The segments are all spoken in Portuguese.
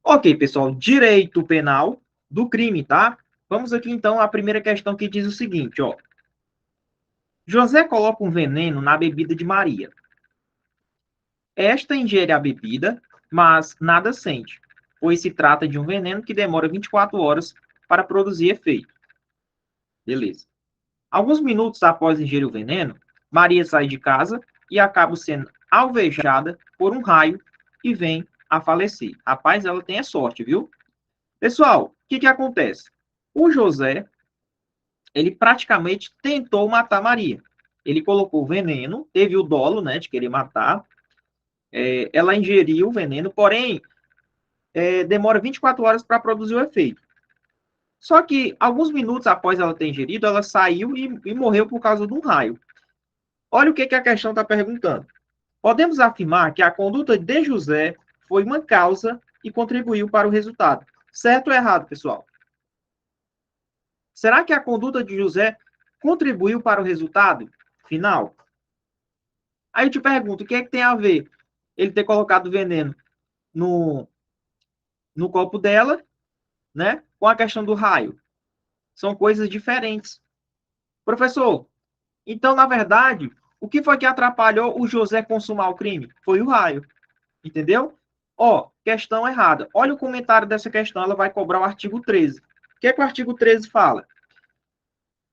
Ok, pessoal, direito penal do crime, tá? Vamos aqui, então, à primeira questão que diz o seguinte, ó. José coloca um veneno na bebida de Maria. Esta ingere a bebida, mas nada sente, pois se trata de um veneno que demora 24 horas para produzir efeito. Beleza. Alguns minutos após ingerir o veneno, Maria sai de casa e acaba sendo alvejada por um raio e vem a falecer. Rapaz, ela tem a sorte, viu? Pessoal, o que acontece? O José, ele praticamente tentou matar Maria. Ele colocou veneno, teve o dolo, né, de querer matar. Ela ingeriu o veneno, porém, demora 24 horas para produzir o efeito. Só que, alguns minutos após ela ter ingerido, ela saiu e morreu por causa de um raio. Olha o que a questão está perguntando. Podemos afirmar que a conduta de José foi uma causa e contribuiu para o resultado. Certo ou errado, pessoal? Será que a conduta de José contribuiu para o resultado final? Aí eu te pergunto, o que é que tem a ver ele ter colocado veneno no copo dela, né, com a questão do raio? São coisas diferentes. Professor, então, na verdade, o que foi que atrapalhou o José consumar o crime? Foi o raio. Entendeu? Ó, questão errada. Olha o comentário dessa questão, ela vai cobrar o artigo 13. O que é que o artigo 13 fala?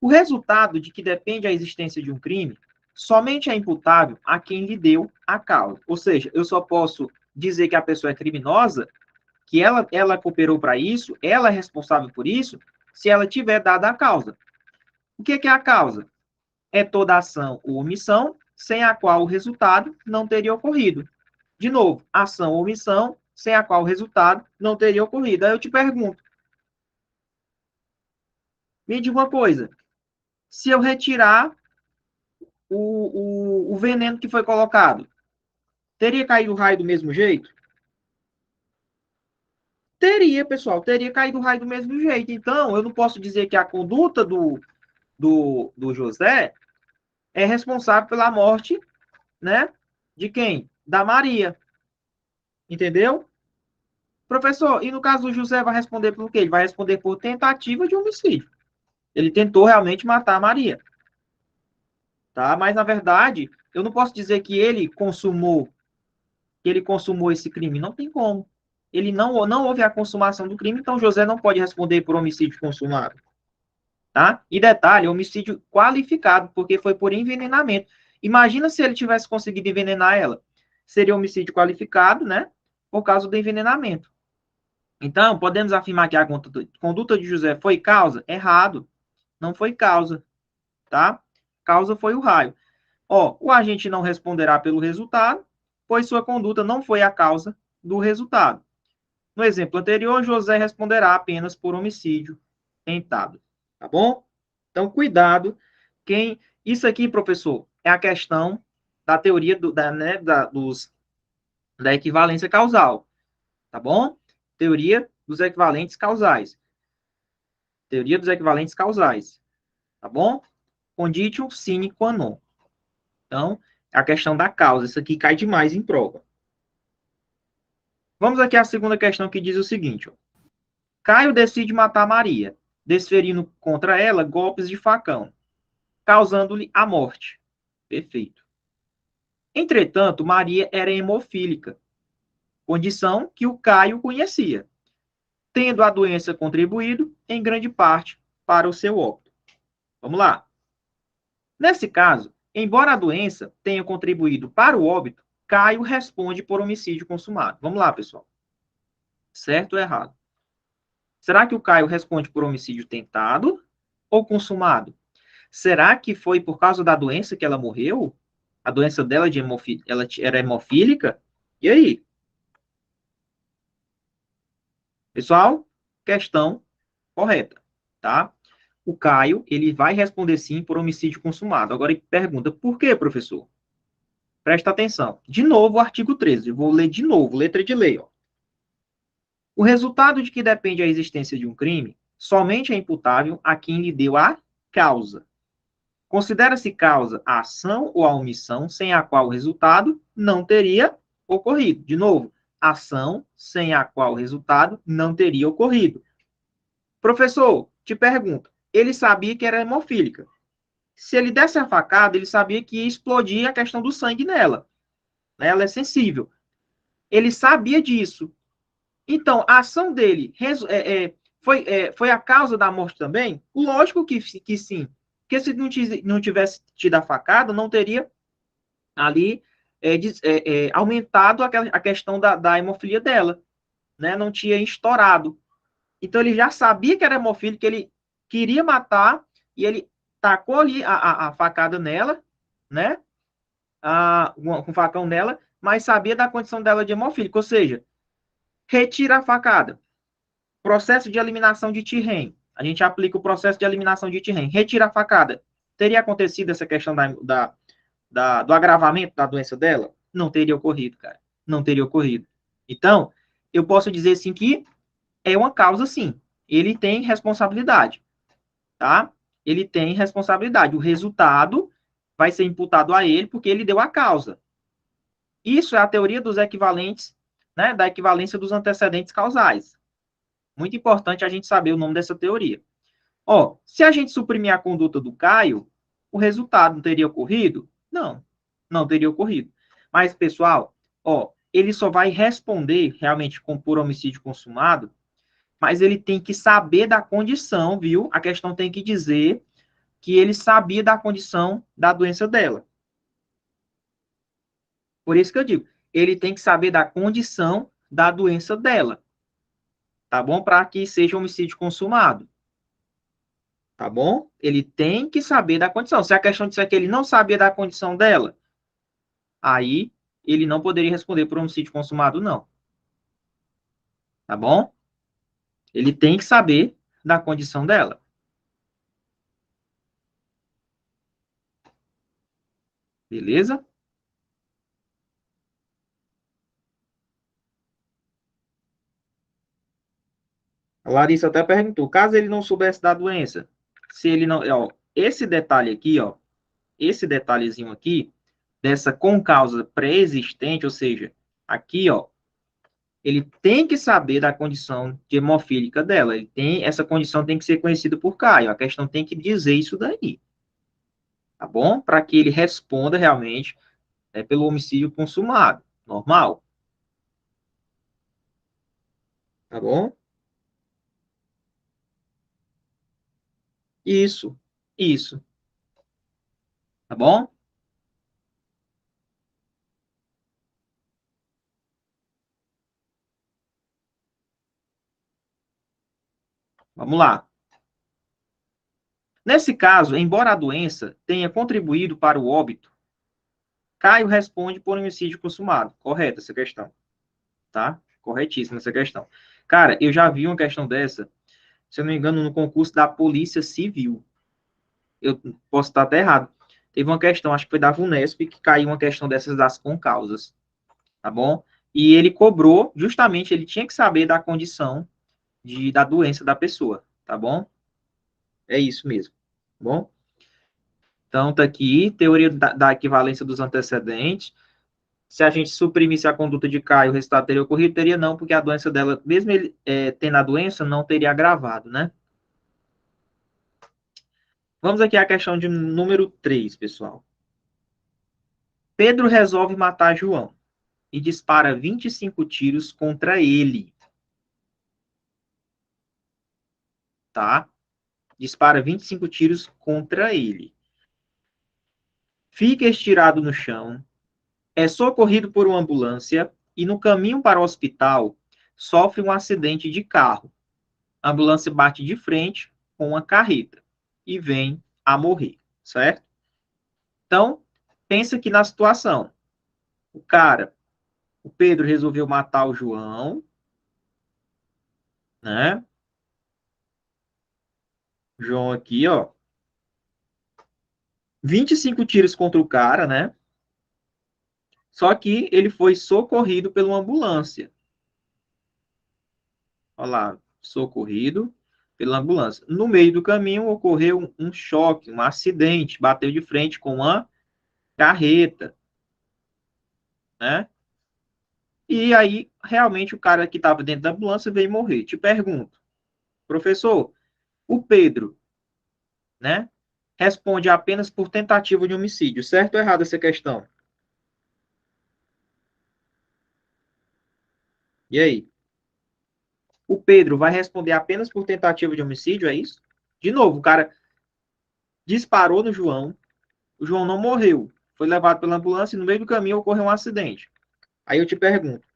O resultado de que depende a existência de um crime somente é imputável a quem lhe deu a causa. Ou seja, eu só posso dizer que a pessoa é criminosa, que ela cooperou para isso, ela é responsável por isso, se ela tiver dado a causa. O que é a causa? É toda ação ou omissão sem a qual o resultado não teria ocorrido. De novo, ação ou omissão sem a qual o resultado não teria ocorrido. Aí eu te pergunto, me diga uma coisa, se eu retirar o veneno que foi colocado, teria caído o raio do mesmo jeito? Teria, pessoal, teria caído o raio do mesmo jeito. Então, eu não posso dizer que a conduta do José é responsável pela morte, né? De quem? Da Maria. Entendeu? Professor, e no caso do José vai responder por quê? Ele vai responder por tentativa de homicídio. Ele tentou realmente matar a Maria. Tá? Mas, na verdade, eu não posso dizer que ele consumou esse crime. Não tem como. Ele não houve a consumação do crime, então José não pode responder por homicídio consumado. Tá? E detalhe, homicídio qualificado, porque foi por envenenamento. Imagina se ele tivesse conseguido envenenar ela. Seria homicídio qualificado, né? Por causa do envenenamento. Então, podemos afirmar que a conduta de José foi causa? Errado. Não foi causa, tá? Causa foi o raio. Ó, o agente não responderá pelo resultado, pois sua conduta não foi a causa do resultado. No exemplo anterior, José responderá apenas por homicídio tentado, tá bom? Então, cuidado. Isso aqui, professor, é a questão da teoria da equivalência causal, tá bom? Teoria dos equivalentes causais. Teoria dos equivalentes causais, tá bom? Conditio sine qua non. Então, a questão da causa. Isso aqui cai demais em prova. Vamos aqui à segunda questão que diz o seguinte. Ó. Caio decide matar Maria, desferindo contra ela golpes de facão, causando-lhe a morte. Perfeito. Entretanto, Maria era hemofílica, condição que o Caio conhecia, tendo a doença contribuído, em grande parte, para o seu óbito. Vamos lá. Nesse caso, embora a doença tenha contribuído para o óbito, Caio responde por homicídio consumado. Vamos lá, pessoal. Certo ou errado? Será que o Caio responde por homicídio tentado ou consumado? Será que foi por causa da doença que ela morreu? A doença dela ela era hemofílica? E aí? Pessoal, questão correta, tá? O Caio, ele vai responder sim por homicídio consumado. Agora ele pergunta, por quê, professor? Presta atenção. De novo, o artigo 13. Vou ler de novo, letra de lei. Ó. O resultado de que depende a existência de um crime somente é imputável a quem lhe deu a causa. Considera-se causa a ação ou a omissão sem a qual o resultado não teria ocorrido. De novo, ação sem a qual o resultado não teria ocorrido. Professor, te pergunto, ele sabia que era hemofílica. Se ele desse a facada, ele sabia que ia explodir a questão do sangue nela. Né? Ela é sensível. Ele sabia disso. Então, a ação dele foi a causa da morte também? Lógico que sim. Porque se não tivesse tido a facada, não teria ali aumentado a questão da hemofilia dela. Né? Não tinha estourado. Então, ele já sabia que era hemofílico, que ele queria matar, e ele tacou ali a facada nela, né? Com o facão nela, mas sabia da condição dela de hemofílica. Ou seja, retira a facada. Processo de eliminação de Tirren. A gente aplica o processo de eliminação de Tirren. Retira a facada. Teria acontecido essa questão do agravamento da doença dela? Não teria ocorrido, cara. Não teria ocorrido. Então, eu posso dizer sim que é uma causa, sim. Ele tem responsabilidade, tá? Ele tem responsabilidade. O resultado vai ser imputado a ele porque ele deu a causa. Isso é a teoria dos equivalentes, né? Da equivalência dos antecedentes causais. Muito importante a gente saber o nome dessa teoria. Ó, se a gente suprimir a conduta do Caio, o resultado não teria ocorrido? Não, não teria ocorrido. Mas, pessoal, ó, ele só vai responder realmente por homicídio consumado, mas ele tem que saber da condição, viu? A questão tem que dizer que ele sabia da condição da doença dela. Por isso que eu digo, ele tem que saber da condição da doença dela, tá bom? Para que seja homicídio consumado. Tá bom? Ele tem que saber da condição. Se a questão disser que ele não sabia da condição dela, aí ele não poderia responder por homicídio consumado, não. Tá bom? Ele tem que saber da condição dela. Beleza? A Larissa até perguntou, caso ele não soubesse da doença, se ele não, ó, esse detalhe aqui, ó, esse detalhezinho aqui, dessa concausa pré-existente, ou seja, aqui, ó, ele tem que saber da condição de hemofílica dela. Essa condição tem que ser conhecida por Caio. A questão tem que dizer isso daí, tá bom? Para que ele responda realmente pelo homicídio consumado, normal, tá bom? Isso, tá bom? Vamos lá. Nesse caso, embora a doença tenha contribuído para o óbito, Caio responde por homicídio consumado. Correta essa questão, tá? Corretíssima essa questão. Cara, eu já vi uma questão dessa, se eu não me engano, no concurso da Polícia Civil. Eu posso estar até errado. Teve uma questão, acho que foi da VUNESP, que caiu uma questão dessas das concausas, tá bom? E ele cobrou, justamente, ele tinha que saber da condição da doença da pessoa, tá bom? É isso mesmo, tá bom? Então, tá aqui, teoria da equivalência dos antecedentes. Se a gente suprimisse a conduta de Caio, o resultado teria ocorrido? Teria não, porque a doença dela, mesmo ele tendo a doença, não teria agravado, né? Vamos aqui à questão de número 3, pessoal. Pedro resolve matar João e dispara 25 tiros contra ele, tá? Dispara 25 tiros contra ele. Fica estirado no chão, é socorrido por uma ambulância e no caminho para o hospital sofre um acidente de carro. A ambulância bate de frente com uma carreta e vem a morrer, certo? Então, pensa aqui na situação. O Pedro resolveu matar o João, né? João aqui, ó. 25 tiros contra o cara, né? Só que ele foi socorrido pela uma ambulância. Olha lá, socorrido pela ambulância. No meio do caminho ocorreu um choque, um acidente, bateu de frente com uma carreta, né? E aí, realmente, o cara que estava dentro da ambulância veio morrer. Te pergunto, professor, o Pedro, né, responde apenas por tentativa de homicídio. Certo ou errado essa questão? E aí? O Pedro vai responder apenas por tentativa de homicídio, é isso? De novo, o cara disparou no João, o João não morreu, foi levado pela ambulância e no meio do caminho ocorreu um acidente. Aí eu te pergunto,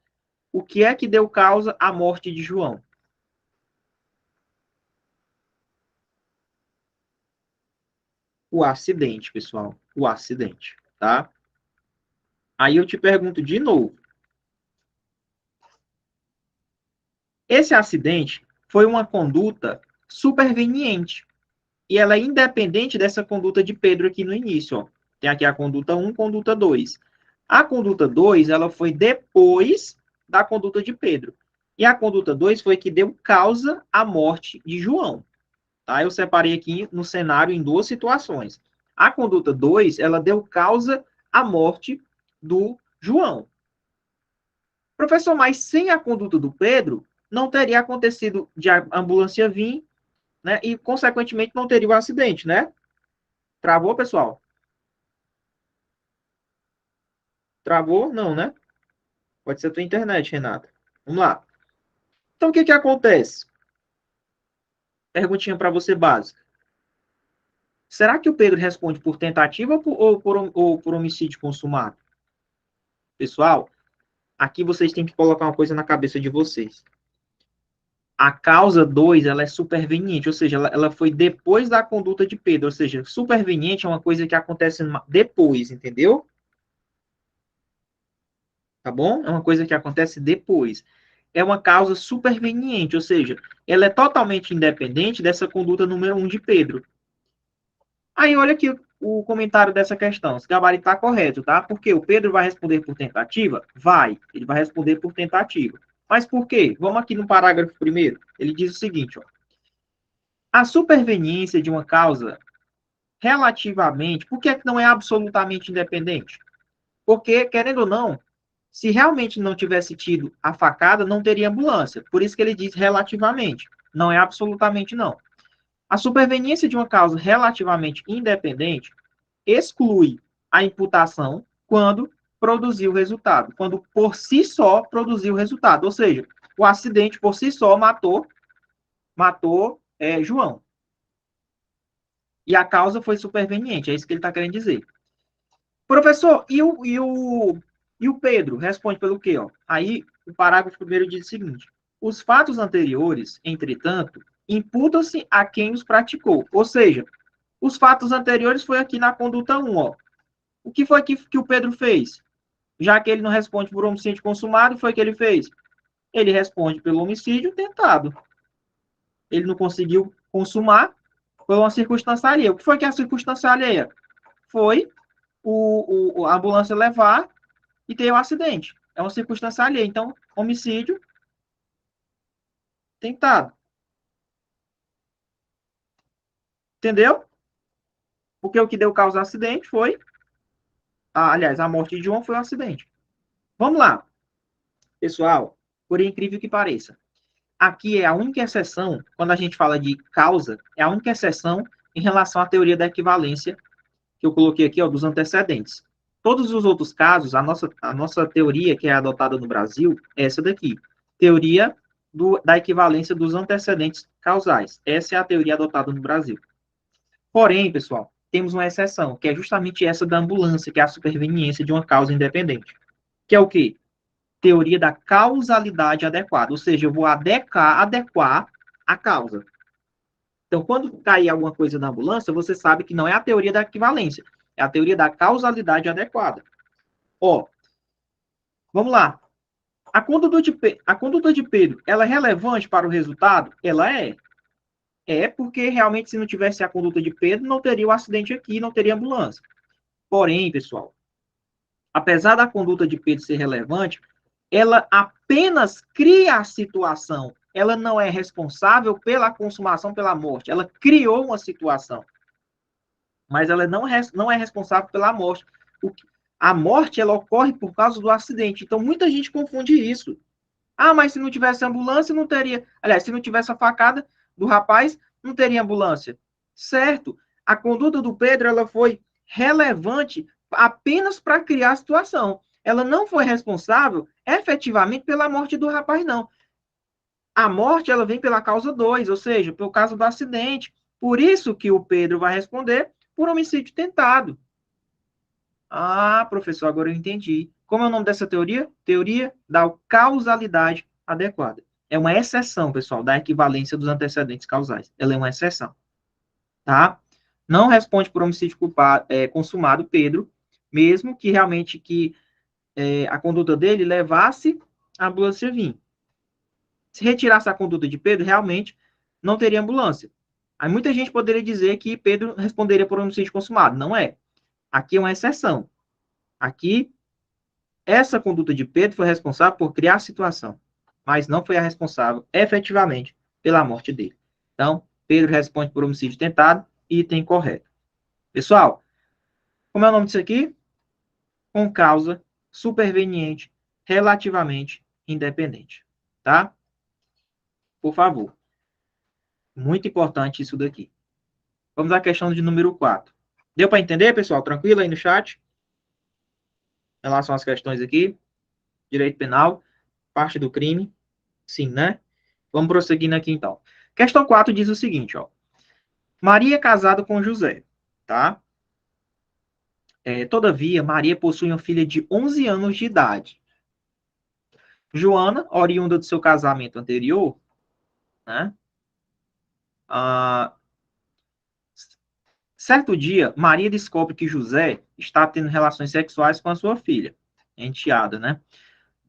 o que é que deu causa à morte de João? O acidente, pessoal, o acidente, tá? Aí eu te pergunto de novo, esse acidente foi uma conduta superveniente e ela é independente dessa conduta de Pedro aqui no início, ó. Tem aqui a conduta 1, conduta 2. A conduta 2, ela foi depois da conduta de Pedro. E a conduta 2 foi que deu causa à morte de João. Tá? Eu separei aqui no cenário em duas situações. A conduta 2, ela deu causa à morte do João. Professor, mas sem a conduta do Pedro, não teria acontecido de a ambulância vir, né? E, consequentemente, não teria o acidente, né? Travou, pessoal? Travou? Não, né? Pode ser a tua internet, Renata. Vamos lá. Então, o que que acontece? Perguntinha para você básica. Será que o Pedro responde por tentativa ou por homicídio consumado? Pessoal, aqui vocês têm que colocar uma coisa na cabeça de vocês. A causa 2, ela é superveniente, ou seja, ela foi depois da conduta de Pedro, ou seja, superveniente é uma coisa que acontece depois, entendeu? Tá bom? É uma coisa que acontece depois. É uma causa superveniente, ou seja, ela é totalmente independente dessa conduta número 1 de Pedro. Aí olha aqui o comentário dessa questão. Esse gabarito está correto, tá? Porque o Pedro vai responder por tentativa? Vai. Ele vai responder por tentativa. Mas por quê? Vamos aqui no parágrafo primeiro. Ele diz o seguinte, ó. A superveniência de uma causa relativamente, por que é que não é absolutamente independente? Porque, querendo ou não, se realmente não tivesse tido a facada, não teria ambulância. Por isso que ele diz relativamente. Não é absolutamente não. A superveniência de uma causa relativamente independente exclui a imputação quando produziu o resultado, quando por si só produziu o resultado. Ou seja, o acidente por si só matou João. E a causa foi superveniente, é isso que ele está querendo dizer. Professor, e o Pedro responde pelo quê? Ó? Aí o parágrafo primeiro diz o seguinte: os fatos anteriores, entretanto, imputam-se a quem os praticou. Ou seja, os fatos anteriores foi aqui na conduta 1. Ó. O que foi que o Pedro fez? Já que ele não responde por homicídio consumado, foi o que ele fez? Ele responde pelo homicídio tentado. Ele não conseguiu consumar, foi uma circunstância alheia. O que foi que é a circunstância alheia? Foi a ambulância levar e ter um acidente. É uma circunstância alheia. Então, homicídio tentado. Entendeu? Porque o que deu causa ao acidente foi. Aliás, a morte de João foi um acidente. Vamos lá, pessoal. Por incrível que pareça. Aqui é a única exceção, quando a gente fala de causa, é a única exceção em relação à teoria da equivalência que eu coloquei aqui, ó, dos antecedentes. Todos os outros casos, a nossa teoria que é adotada no Brasil é essa daqui. Teoria da equivalência dos antecedentes causais. Essa é a teoria adotada no Brasil. Porém, pessoal, temos uma exceção, que é justamente essa da ambulância, que é a superveniência de uma causa independente. Que é o quê? Teoria da causalidade adequada. Ou seja, eu vou adequar a causa. Então, quando cair alguma coisa na ambulância, você sabe que não é a teoria da equivalência, é a teoria da causalidade adequada. Ó, vamos lá. A conduta de Pedro, ela é relevante para o resultado? Ela é. É porque realmente se não tivesse a conduta de Pedro, não teria o acidente aqui, não teria ambulância. Porém, pessoal, apesar da conduta de Pedro ser relevante, ela apenas cria a situação. Ela não é responsável pela consumação, pela morte. Ela criou uma situação, mas ela não é responsável pela morte. A morte, ela ocorre por causa do acidente. Então, muita gente confunde isso. Ah, mas se não tivesse ambulância, não teria. Aliás, se não tivesse a facada do rapaz, não teria ambulância. Certo. A conduta do Pedro, ela foi relevante apenas para criar a situação. Ela não foi responsável efetivamente pela morte do rapaz, não. A morte, ela vem pela causa 2, ou seja, pelo caso do acidente. Por isso que o Pedro vai responder por homicídio tentado. Ah, professor, agora eu entendi. Como é o nome dessa teoria? Teoria da causalidade adequada. É uma exceção, pessoal, da equivalência dos antecedentes causais. Ela é uma exceção, tá? Não responde por homicídio culpado, consumado, Pedro, mesmo que realmente a conduta dele levasse a ambulância vir. Se retirasse a conduta de Pedro, realmente não teria ambulância. Aí muita gente poderia dizer que Pedro responderia por homicídio consumado. Não é. Aqui é uma exceção. Aqui, essa conduta de Pedro foi responsável por criar a situação, mas não foi a responsável, efetivamente, pela morte dele. Então, Pedro responde por homicídio tentado, item correto. Pessoal, como é o nome disso aqui? Com causa superveniente, relativamente independente. Tá? Por favor. Muito importante isso daqui. Vamos à questão de número 4. Deu para entender, pessoal? Tranquilo aí no chat? Em relação às questões aqui. Direito penal, parte do crime. Sim, né? Vamos prosseguindo aqui, então. Questão 4 diz o seguinte, ó. Maria é casada com José, tá? Todavia, Maria possui uma filha de 11 anos de idade. Joana, oriunda do seu casamento anterior, né? Ah, certo dia, Maria descobre que José está tendo relações sexuais com a sua filha, enteada, né?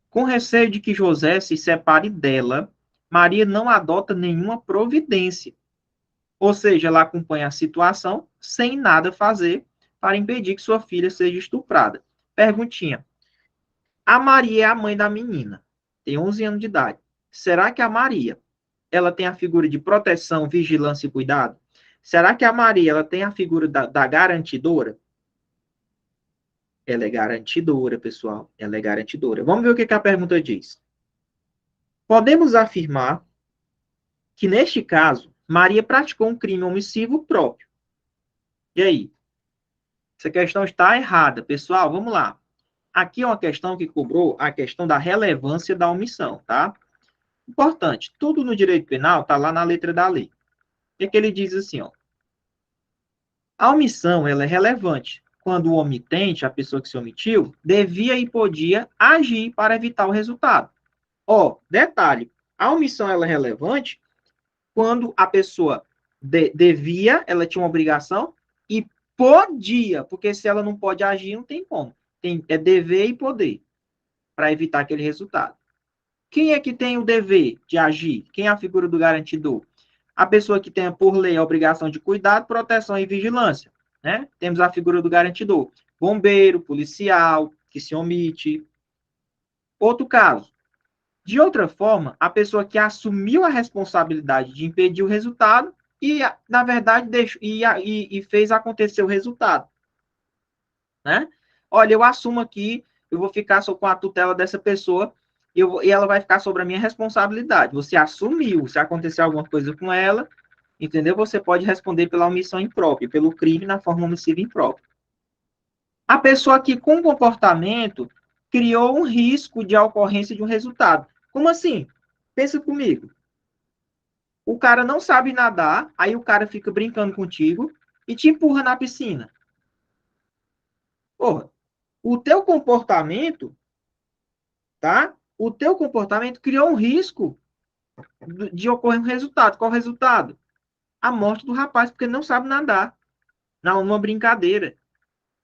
Com receio de que José se separe dela, Maria não adota nenhuma providência. Ou seja, ela acompanha a situação sem nada fazer para impedir que sua filha seja estuprada. Perguntinha. A Maria é a mãe da menina. Tem 11 anos de idade. Será que a Maria, ela tem a figura de proteção, vigilância e cuidado? Será que a Maria, ela tem a figura da garantidora? Ela é garantidora, pessoal. Ela é garantidora. Vamos ver o que a pergunta diz. Podemos afirmar que, neste caso, Maria praticou um crime omissivo próprio. E aí? Essa questão está errada. Pessoal, vamos lá. Aqui é uma questão que cobrou a questão da relevância da omissão, tá? Importante, tudo no direito penal está lá na letra da lei. O que, é que ele diz assim, ó? A omissão, ela é relevante quando o omitente, a pessoa que se omitiu, devia e podia agir para evitar o resultado. Ó, detalhe, a omissão, ela é relevante quando a pessoa devia, ela tinha uma obrigação, e podia, porque se ela não pode agir, não tem como. É dever e poder, para evitar aquele resultado. Quem é que tem o dever de agir? Quem é a figura do garantidor? A pessoa que tem, por lei, a obrigação de cuidado, proteção e vigilância. Né? Temos a figura do garantidor. Bombeiro, policial, que se omite. Outro caso. De outra forma, a pessoa que assumiu a responsabilidade de impedir o resultado e, na verdade, e fez acontecer o resultado. Né? Olha, eu assumo aqui, eu vou ficar com a tutela dessa pessoa e ela vai ficar sobre a minha responsabilidade. Você assumiu, se acontecer alguma coisa com ela, entendeu? Você pode responder pela omissão imprópria, pelo crime na forma omissiva imprópria. A pessoa que, com comportamento, criou um risco de ocorrência de um resultado. Como assim? Pensa comigo. O cara não sabe nadar, aí o cara fica brincando contigo e te empurra na piscina. Porra, o teu comportamento, tá? O teu comportamento criou um risco de ocorrer um resultado. Qual o resultado? A morte do rapaz, porque ele não sabe nadar. Não, numa brincadeira.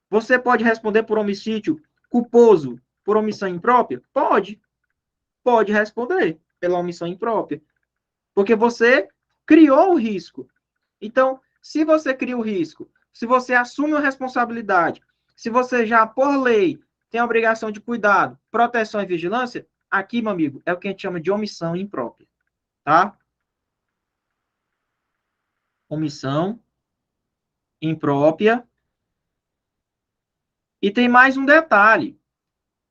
Você pode responder por homicídio culposo por omissão imprópria? Pode. Pode responder pela omissão imprópria. Porque você criou o risco. Então, se você cria o risco, se você assume a responsabilidade, se você já, por lei, tem a obrigação de cuidado, proteção e vigilância, aqui, meu amigo, é o que a gente chama de omissão imprópria. Tá? Omissão imprópria E tem mais um detalhe.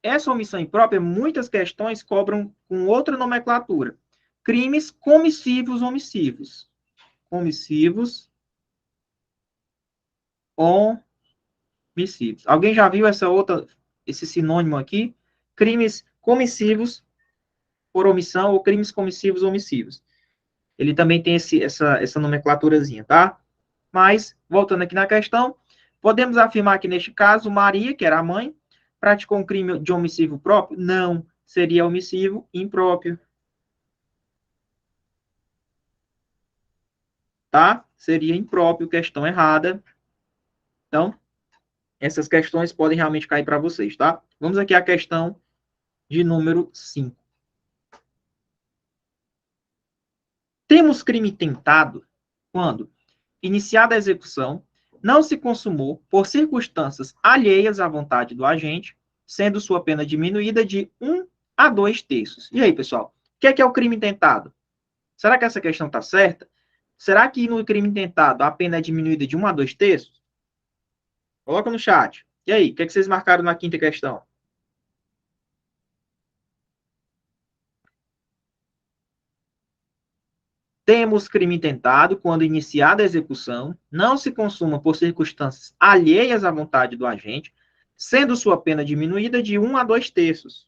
Essa omissão imprópria, muitas questões cobram com outra nomenclatura. Crimes comissivos omissivos. Comissivos omissivos. Alguém já viu esse sinônimo aqui? Crimes comissivos por omissão ou crimes comissivos omissivos. Ele também tem essa nomenclaturazinha, tá? Mas, voltando aqui na questão, podemos afirmar que, neste caso, Maria, que era a mãe, praticou um crime de omissivo próprio? Não, seria omissivo impróprio. Tá? Seria impróprio, questão errada. Então, essas questões podem realmente cair para vocês, tá? Vamos aqui à questão de número 5. Temos crime tentado quando, iniciada a execução, não se consumou por circunstâncias alheias à vontade do agente, sendo sua pena diminuída de 1 a 2 terços. E aí, pessoal, o que é o crime tentado? Será que essa questão está certa? Será que no crime tentado a pena é diminuída de 1 a 2 terços? Coloca no chat. E aí, o que vocês marcaram na quinta questão? Temos crime tentado quando iniciada a execução, não se consuma por circunstâncias alheias à vontade do agente, sendo sua pena diminuída de 1 a 2 terços.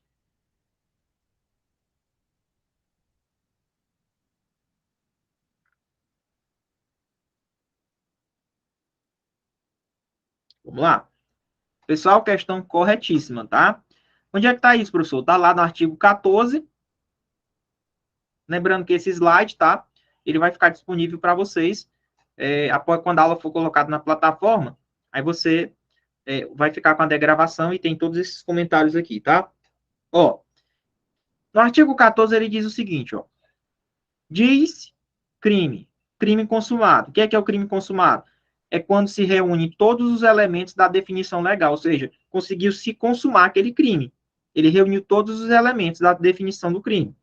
Vamos lá. Pessoal, questão corretíssima, tá? Onde é que está isso, professor? Está lá no artigo 14. Lembrando que esse slide, tá? Ele vai ficar disponível para vocês após quando a aula for colocada na plataforma. Aí você vai ficar com a degravação e tem todos esses comentários aqui, tá? Ó, no artigo 14 ele diz o seguinte, ó. Diz crime, crime consumado. O que é o crime consumado? É quando se reúne todos os elementos da definição legal, ou seja, conseguiu se consumar aquele crime. Ele reuniu todos os elementos da definição do crime.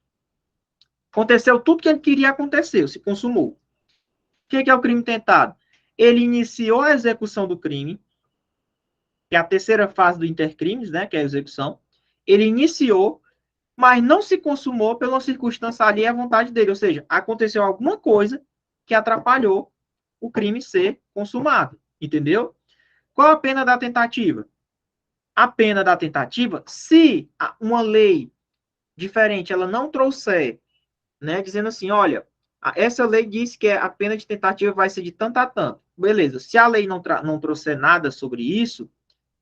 Aconteceu tudo que ele queria acontecer, se consumou. O que é o crime tentado? Ele iniciou a execução do crime, que é a terceira fase do intercrimes, né, que é a execução. Ele iniciou, mas não se consumou pela circunstância alheia à vontade dele, ou seja, aconteceu alguma coisa que atrapalhou o crime ser consumado, entendeu? Qual a pena da tentativa? A pena da tentativa, se uma lei diferente ela não trouxer, né, dizendo assim, olha, essa lei diz que a pena de tentativa vai ser de tanto a tanto. Beleza, se a lei não trouxer nada sobre isso,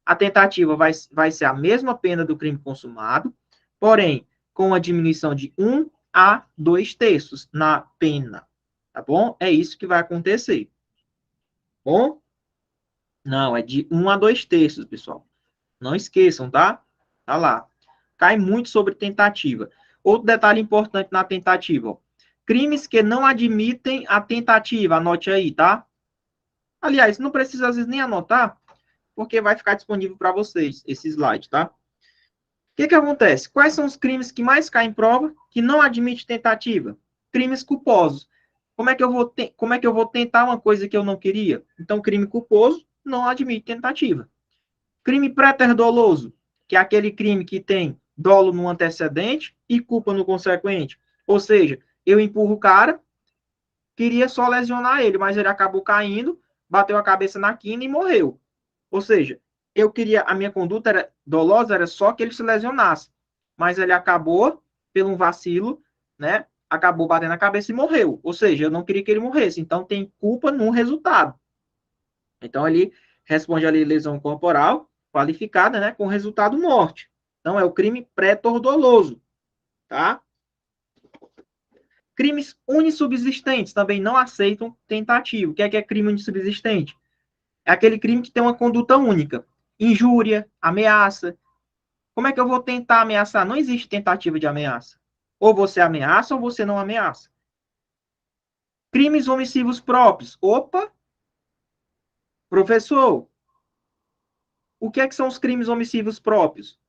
a tentativa vai ser a mesma pena do crime consumado, porém, com a diminuição de 1 a 2 terços na pena. Tá bom? É isso que vai acontecer. Bom? Não, é de 1 a 2 terços, pessoal. Não esqueçam, tá? Tá lá. Cai muito sobre tentativa. Outro detalhe importante na tentativa, ó. Crimes que não admitem a tentativa, anote aí, tá? Aliás, não precisa às vezes nem anotar, porque vai ficar disponível para vocês esse slide, tá? O que acontece? Quais são os crimes que mais caem em prova que não admite tentativa? Crimes culposos. Como é que eu vou tentar uma coisa que eu não queria? Então, crime culposo não admite tentativa. Crime préter-doloso, que é aquele crime que tem dolo no antecedente e culpa no consequente. Ou seja, eu empurro o cara, queria só lesionar ele, mas ele acabou caindo, bateu a cabeça na quina e morreu. Ou seja, a minha conduta era dolosa, era só que ele se lesionasse. Mas ele acabou, pelo um vacilo, né? Acabou batendo a cabeça e morreu. Ou seja, eu não queria que ele morresse. Então tem culpa no resultado. Então ele responde ali lesão corporal qualificada, né? Com resultado morte. Então é o crime pré-doloso, tá? Crimes unissubsistentes também não aceitam tentativa. O que é crime unissubsistente? É aquele crime que tem uma conduta única. Injúria, ameaça. Como é que eu vou tentar ameaçar? Não existe tentativa de ameaça. Ou você ameaça ou você não ameaça. Crimes omissivos próprios. Opa! Professor, o que são os crimes omissivos próprios?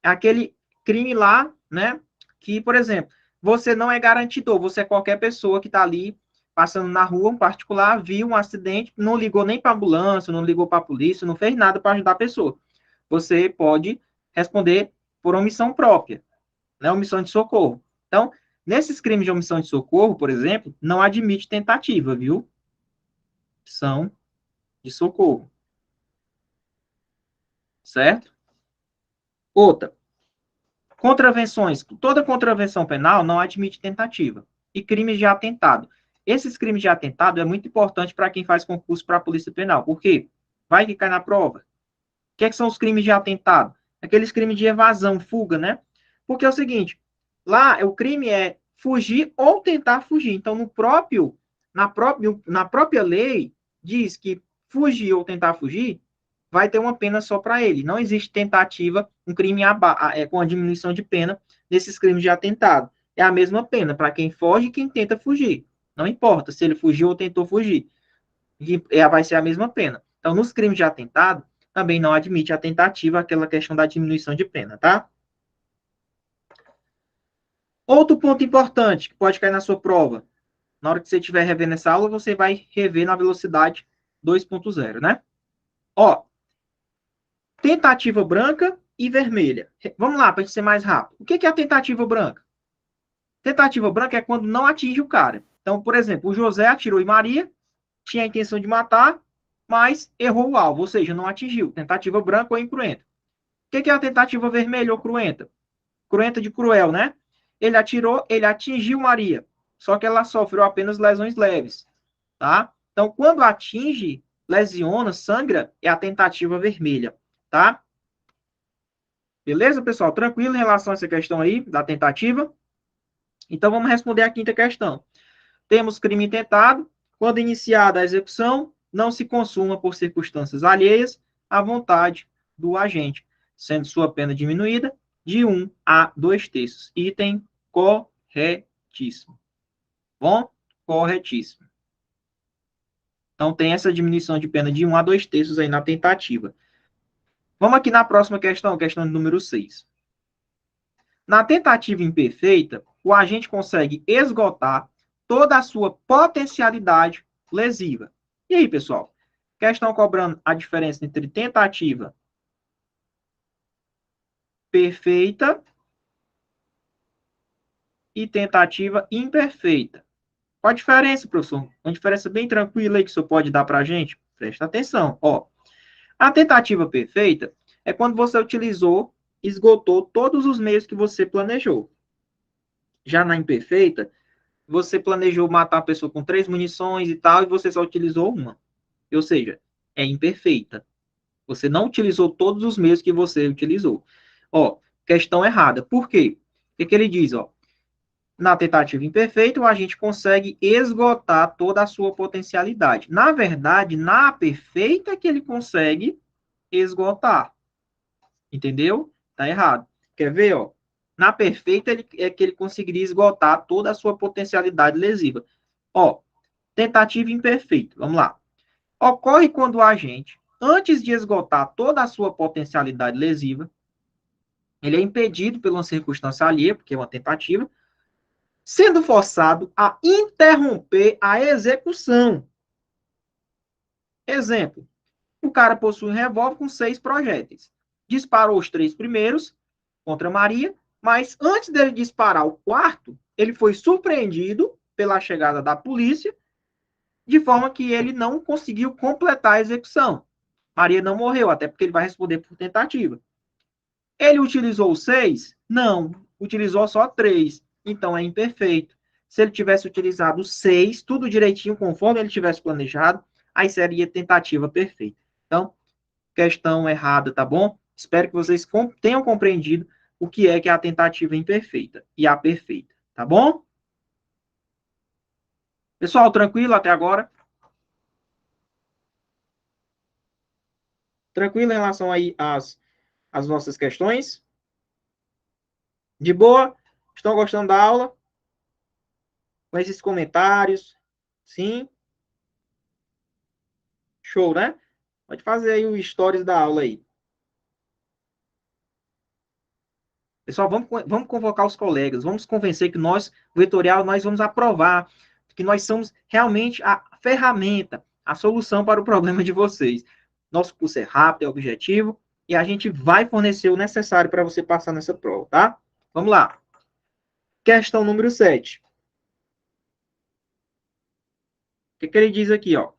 É aquele crime lá, né? Que, por exemplo, você não é garantidor, você é qualquer pessoa que está ali passando na rua, um particular, viu um acidente, não ligou nem para a ambulância, não ligou para a polícia, não fez nada para ajudar a pessoa. você pode responder por omissão própria, né? Omissão de socorro. Então, nesses crimes de omissão de socorro, por exemplo, não admite tentativa, viu? Omissão de socorro. Certo? Outra. Contravenções. Toda contravenção penal não admite tentativa. E crimes de atentado. Esses crimes de atentado é muito importante para quem faz concurso para a Polícia Penal. Por quê? Vai que cai na prova. O que, é que são os crimes de atentado? Aqueles crimes de evasão, fuga, né? Porque é o seguinte, lá o crime é fugir ou tentar fugir. Então, na própria lei, diz que fugir ou tentar fugir vai ter uma pena só para ele. Não existe tentativa, um crime com a diminuição de pena nesses crimes de atentado. É a mesma pena para quem foge e quem tenta fugir. Não importa se ele fugiu ou tentou fugir. Vai ser a mesma pena. Então, nos crimes de atentado, também não admite a tentativa, aquela questão da diminuição de pena, tá? Outro ponto importante que pode cair na sua prova. Na hora que você estiver revendo essa aula, você vai rever na velocidade 2.0, né? Ó, tentativa branca e vermelha. Vamos lá, para a gente ser mais rápido. O que é a tentativa branca? Tentativa branca é quando não atinge o cara. Então, por exemplo, o José atirou em Maria, tinha a intenção de matar, mas errou o alvo, ou seja, não atingiu. Tentativa branca ou incruenta. O que é a tentativa vermelha ou cruenta? Cruenta de cruel, né? Ele atirou, ele atingiu Maria, só que ela sofreu apenas lesões leves, tá? Então, quando atinge, lesiona, sangra, é a tentativa vermelha, tá? Beleza, pessoal? Tranquilo em relação a essa questão aí da tentativa? Então, vamos responder a quinta questão. Temos crime tentado, quando iniciada a execução, não se consuma por circunstâncias alheias à vontade do agente, sendo sua pena diminuída de 1 a 2/3. Item corretíssimo. Bom? Corretíssimo. Então, tem essa diminuição de pena de 1 a 2/3 aí na tentativa. Vamos aqui na próxima questão, questão número 6. Na tentativa imperfeita, o agente consegue esgotar toda a sua potencialidade lesiva. E aí, pessoal? Questão cobrando a diferença entre tentativa perfeita e tentativa imperfeita. Qual a diferença, professor? Uma diferença bem tranquila aí que o senhor pode dar para a gente? Presta atenção. Ó, a tentativa perfeita é quando você esgotou todos os meios que você planejou. Já na imperfeita, você planejou matar a pessoa com 3 munições e tal, e você só utilizou uma. Ou seja, é imperfeita. Você não utilizou todos os meios que você utilizou. Ó, questão errada. Por quê? O que ele diz, ó? Na tentativa imperfeita, o agente consegue esgotar toda a sua potencialidade. Na verdade, na perfeita que ele consegue esgotar. Entendeu? Tá errado. Quer ver, ó? Na perfeita é que ele conseguiria esgotar toda a sua potencialidade lesiva. Ó, tentativa imperfeita. Vamos lá. Ocorre quando o agente, antes de esgotar toda a sua potencialidade lesiva, ele é impedido por uma circunstância alheia, porque é uma tentativa, sendo forçado a interromper a execução. Exemplo, o cara possui um revólver com 6 projéteis. Disparou os 3 primeiros contra Maria, mas antes dele disparar o quarto, ele foi surpreendido pela chegada da polícia, de forma que ele não conseguiu completar a execução. Maria não morreu, até porque ele vai responder por tentativa. Ele utilizou 6? Não, utilizou só 3. Então é imperfeito. Se ele tivesse utilizado 6, tudo direitinho, conforme ele tivesse planejado, aí seria tentativa perfeita. Então, questão errada, tá bom? Espero que vocês tenham compreendido o que é a tentativa imperfeita e a perfeita, tá bom? Pessoal, tranquilo até agora? Tranquilo em relação aí às nossas questões? De boa? Estão gostando da aula? Com esses comentários? Sim? Show, né? Pode fazer aí o stories da aula aí. Pessoal, vamos convocar os colegas, vamos convencer que nós, vetorial, nós vamos aprovar, que nós somos realmente a ferramenta, a solução para o problema de vocês. Nosso curso é rápido, é objetivo, e a gente vai fornecer o necessário para você passar nessa prova, tá? Vamos lá. Questão número 7. O que ele diz aqui, ó?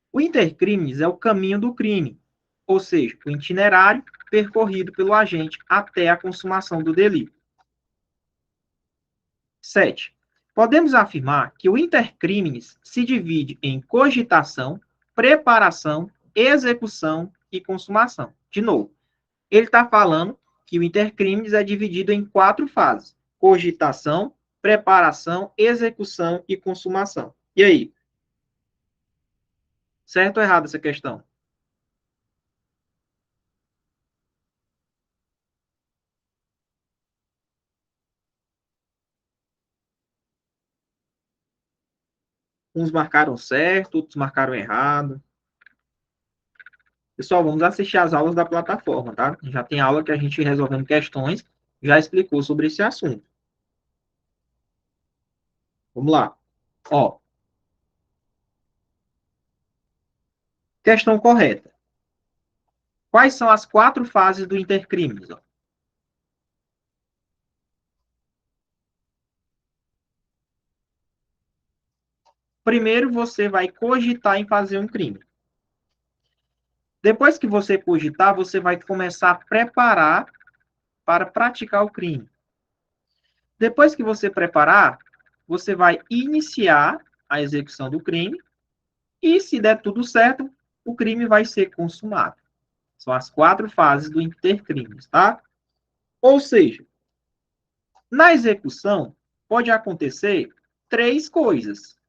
O intercrimes é o caminho do crime, ou seja, o itinerário percorrido pelo agente até a consumação do delito. 7. Podemos afirmar que o intercrimes se divide em cogitação, preparação, execução e consumação. De novo, ele está falando que o intercrimes é dividido em 4 fases: cogitação, preparação, execução e consumação. E aí? Certo ou errado essa questão? Uns marcaram certo, outros marcaram errado. Pessoal, vamos assistir às aulas da plataforma, tá? Já tem aula que a gente resolvendo questões, já explicou sobre esse assunto. Vamos lá. Ó, questão correta. Quais são as 4 fases do intercrimes? Ó? Primeiro, você vai cogitar em fazer um crime. Depois que você cogitar, você vai começar a preparar para praticar o crime. Depois que você preparar, você vai iniciar a execução do crime e, se der tudo certo, o crime vai ser consumado. São as 4 fases do intercrimes, tá? Ou seja, na execução, pode acontecer 3 coisas.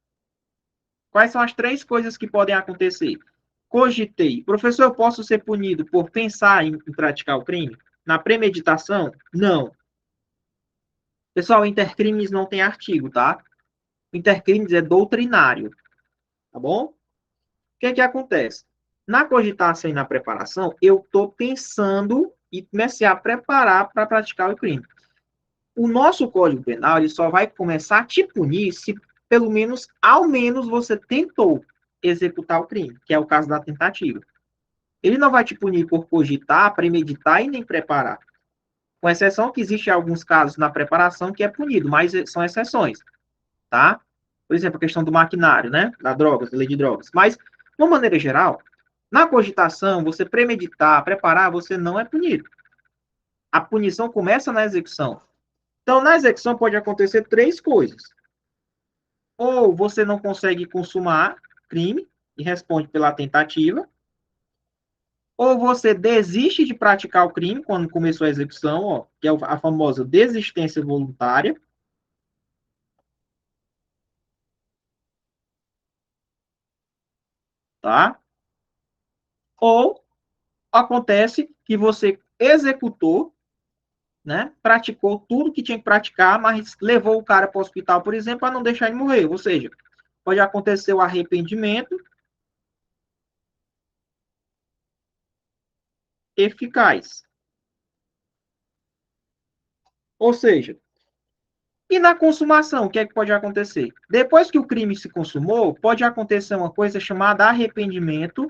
Quais são as 3 coisas que podem acontecer? Cogitei. Professor, eu posso ser punido por pensar em praticar o crime? Na premeditação? Não. Pessoal, intercrimes não tem artigo, tá? Intercrimes é doutrinário, tá bom? O que acontece? Na cogitação e na preparação, eu estou pensando e comecei a preparar para praticar o crime. O nosso Código Penal ele só vai começar a te punir se pelo menos, ao menos, você tentou executar o crime, que é o caso da tentativa. Ele não vai te punir por cogitar, premeditar e nem preparar. Com exceção que existem alguns casos na preparação que é punido, mas são exceções, tá? Por exemplo, a questão do maquinário, né? Da droga, da lei de drogas. Mas, de uma maneira geral, na cogitação, você premeditar, preparar, você não é punido. A punição começa na execução. Então, na execução pode acontecer 3 coisas. Ou você não consegue consumar crime e responde pela tentativa, ou você desiste de praticar o crime quando começou a execução, ó, que é a famosa desistência voluntária, tá? Ou acontece que você executou, né? Praticou tudo que tinha que praticar, mas levou o cara para o hospital, por exemplo, para não deixar ele morrer. Ou seja, pode acontecer o arrependimento eficaz. Ou seja, e na consumação, o que é que pode acontecer? Depois que o crime se consumou, pode acontecer uma coisa chamada arrependimento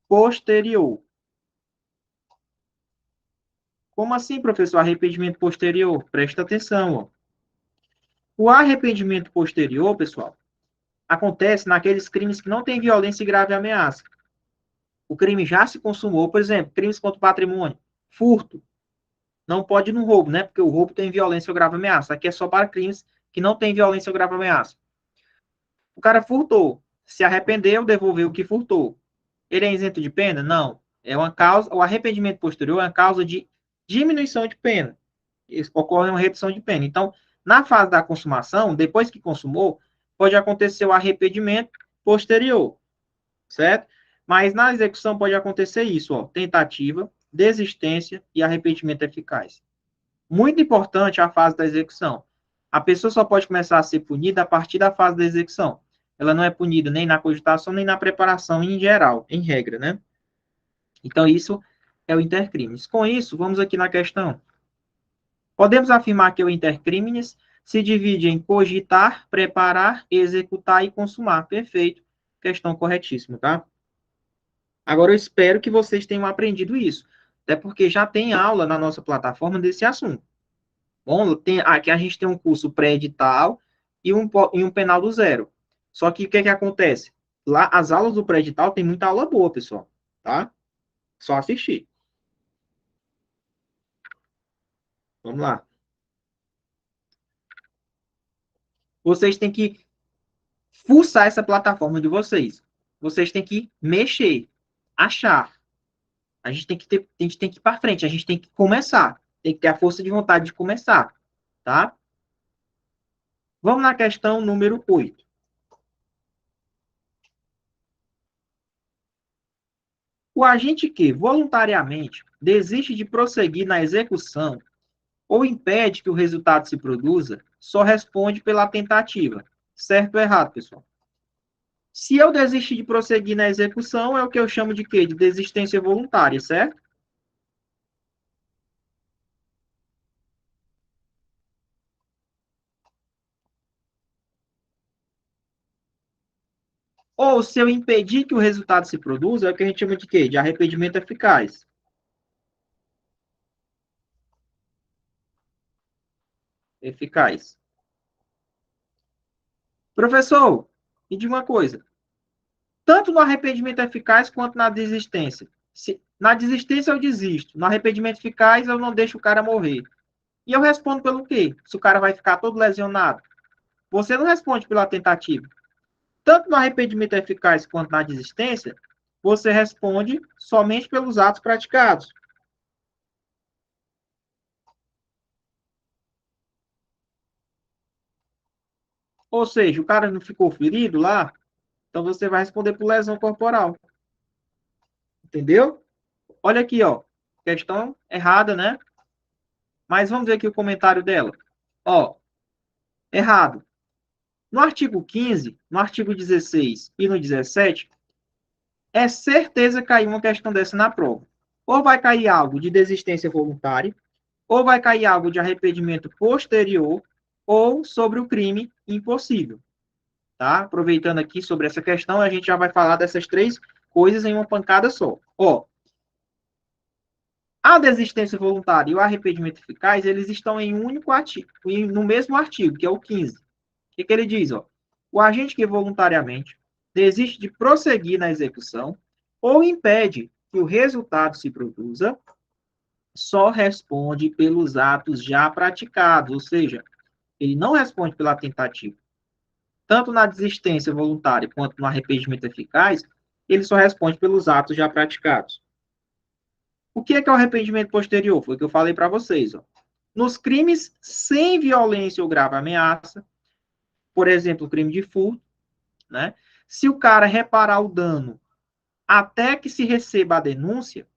posterior. Como assim, professor? Arrependimento posterior? Presta atenção. Ó. O arrependimento posterior, pessoal, acontece naqueles crimes que não têm violência e grave ameaça. O crime já se consumou, por exemplo, crimes contra o patrimônio, furto. Não pode ir no roubo, né? Porque o roubo tem violência ou grave ameaça. Aqui é só para crimes que não têm violência ou grave ameaça. O cara furtou, se arrependeu, devolveu o que furtou. Ele é isento de pena? Não. É uma causa, o arrependimento posterior é uma causa de diminuição de pena. Ocorre uma redução de pena. Então, na fase da consumação, depois que consumou, pode acontecer o arrependimento posterior, certo? Mas na execução pode acontecer isso, ó, tentativa, desistência e arrependimento eficaz. Muito importante a fase da execução. A pessoa só pode começar a ser punida a partir da fase da execução. Ela não é punida nem na cogitação, nem na preparação em geral, em regra, né? Então, isso é o intercrimes. Com isso, vamos aqui na questão. Podemos afirmar que o intercrimes Se divide em cogitar, preparar, executar e consumar. Perfeito. Questão corretíssima, tá? Agora eu espero que vocês tenham aprendido isso. Até porque já tem aula na nossa plataforma desse assunto. Bom, aqui a gente tem um curso pré-edital e um penal do zero. Só que o que acontece? Lá, as aulas do pré-edital tem muita aula boa, pessoal. Tá? Só assistir. Vamos lá. Vocês têm que fuçar essa plataforma de vocês. Vocês têm que mexer, achar. A gente tem que ir para frente, a gente tem que começar. Tem que ter a força de vontade de começar, tá? Vamos na questão número 8. O agente que voluntariamente desiste de prosseguir na execução ou impede que o resultado se produza, só responde pela tentativa. Certo ou errado, pessoal? Se eu desistir de prosseguir na execução, é o que eu chamo de quê? De desistência voluntária, certo? Ou se eu impedir que o resultado se produza, é o que a gente chama de quê? De arrependimento eficaz. Eficaz. Professor, me diga uma coisa. Tanto no arrependimento eficaz quanto na desistência. Na desistência eu desisto. No arrependimento eficaz eu não deixo o cara morrer. E eu respondo pelo quê? Se o cara vai ficar todo lesionado. Você não responde pela tentativa. Tanto no arrependimento eficaz quanto na desistência, você responde somente pelos atos praticados. Ou seja, o cara não ficou ferido lá, então você vai responder por lesão corporal. Entendeu? Olha aqui, ó. Questão errada, né? Mas vamos ver aqui o comentário dela. Ó, errado. No artigo 15, no artigo 16 e no 17, é certeza cair uma questão dessa na prova. Ou vai cair algo de desistência voluntária, ou vai cair algo de arrependimento posterior, ou sobre o crime impossível. Tá? Aproveitando aqui sobre essa questão, a gente já vai falar dessas três coisas em uma pancada só. Ó, a desistência voluntária e o arrependimento eficaz, eles estão em um único artigo, no mesmo artigo, que é o 15. O que ele diz? Ó? O agente que voluntariamente desiste de prosseguir na execução ou impede que o resultado se produza, só responde pelos atos já praticados, ou seja, ele não responde pela tentativa. Tanto na desistência voluntária quanto no arrependimento eficaz, ele só responde pelos atos já praticados. O que é o arrependimento posterior? Foi o que eu falei para vocês. Ó. Nos crimes sem violência ou grave ameaça, por exemplo, o crime de furto, né? Se o cara reparar o dano até que se receba a denúncia,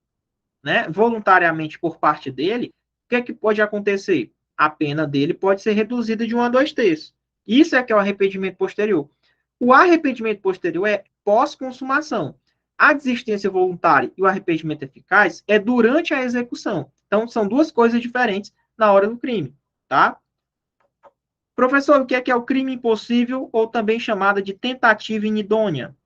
né, voluntariamente por parte dele, o que é que pode acontecer? A pena dele pode ser reduzida de 1 a 2 terços. Isso é que é o arrependimento posterior. O arrependimento posterior é pós-consumação. A desistência voluntária e o arrependimento eficaz é durante a execução. Então, são duas coisas diferentes na hora do crime, tá? Professor, o que é o crime impossível ou também chamada de tentativa inidônea?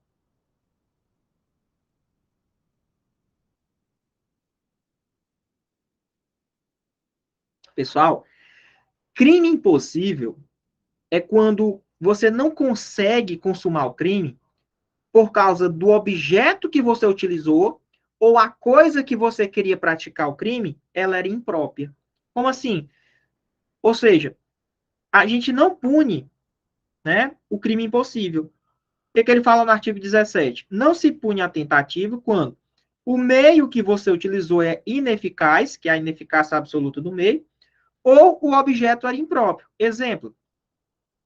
Pessoal, crime impossível é quando você não consegue consumar o crime por causa do objeto que você utilizou ou a coisa que você queria praticar o crime, ela era imprópria. Como assim? Ou seja, a gente não pune, né, o crime impossível. O que ele fala no artigo 17? Não se pune a tentativa quando o meio que você utilizou é ineficaz, que é a ineficácia absoluta do meio, ou o objeto era impróprio. Exemplo,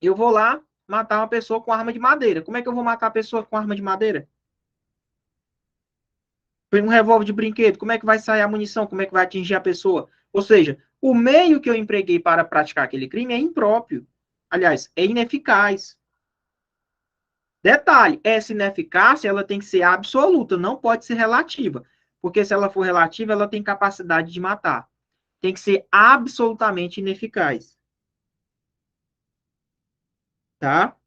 eu vou lá matar uma pessoa com arma de madeira. Como é que eu vou matar a pessoa com arma de madeira? Um revólver de brinquedo, como é que vai sair a munição? Como é que vai atingir a pessoa? Ou seja, o meio que eu empreguei para praticar aquele crime é impróprio. Aliás, é ineficaz. Detalhe, essa ineficácia ela tem que ser absoluta, não pode ser relativa. Porque se ela for relativa, ela tem capacidade de matar. Tem que ser absolutamente ineficaz. tá?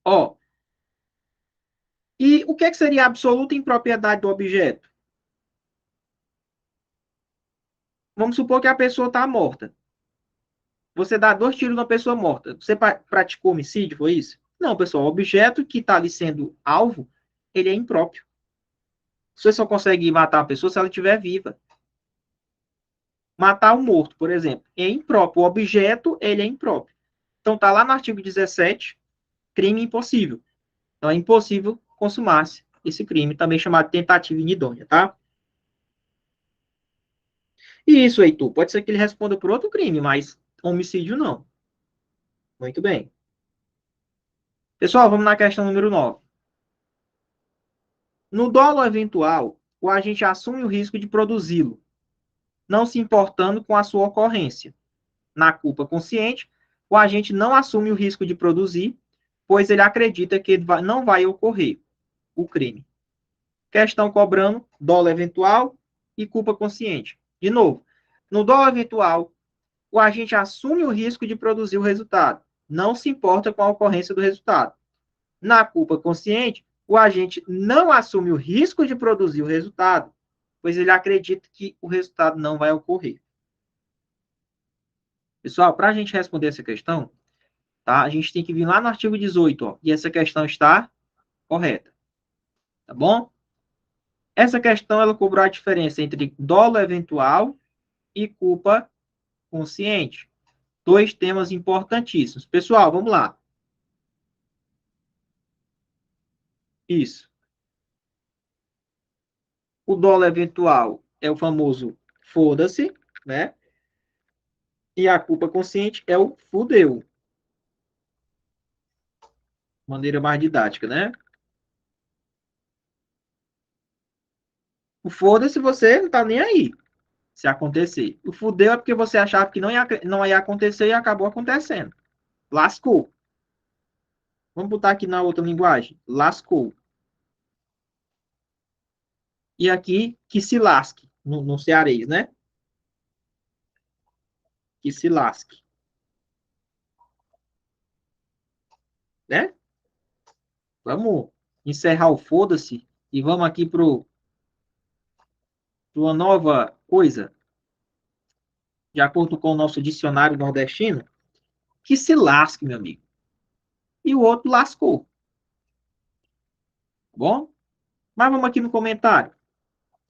Ó, e o que, é que seria a absoluta impropriedade do objeto? Vamos supor que a pessoa está morta. Você dá 2 tiros na pessoa morta. Você praticou homicídio, foi isso? Não, pessoal. O objeto que está ali sendo alvo, ele é impróprio. Você só consegue matar a pessoa se ela estiver viva. Matar um morto, por exemplo, é impróprio. O objeto, ele é impróprio. Então, está lá no artigo 17, crime impossível. Então, é impossível consumar-se esse crime, também chamado tentativa inidônea, tá? E isso, Heitor, pode ser que ele responda por outro crime, mas homicídio não. Muito bem. Pessoal, vamos na questão número 9. No dolo eventual, o agente assume o risco de produzi-lo, não se importando com a sua ocorrência. Na culpa consciente, o agente não assume o risco de produzir, pois ele acredita que não vai ocorrer o crime. Questão cobrando dolo eventual e culpa consciente. De novo, no dolo eventual, o agente assume o risco de produzir o resultado, não se importa com a ocorrência do resultado. Na culpa consciente, o agente não assume o risco de produzir o resultado, pois ele acredita que o resultado não vai ocorrer. Pessoal, para a gente responder essa questão, tá? A gente tem que vir lá no artigo 18, ó, e essa questão está correta. Tá bom? Essa questão, ela cobrou a diferença entre dolo eventual e culpa consciente. 2 temas importantíssimos. Pessoal, vamos lá. Isso. O dolo eventual é o famoso foda-se, né? E a culpa consciente é o fudeu. Maneira mais didática, né? O foda-se você não tá nem aí se acontecer. O fudeu é porque você achava que não ia acontecer e acabou acontecendo. Lascou. Vamos botar aqui na outra linguagem. Lascou. E aqui, que se lasque. No cearês, né? Que se lasque. Né? Vamos encerrar o foda-se e vamos aqui para uma nova coisa. De acordo com o nosso dicionário nordestino, que se lasque, meu amigo. E o outro lascou. Tá bom? Mas vamos aqui no comentário.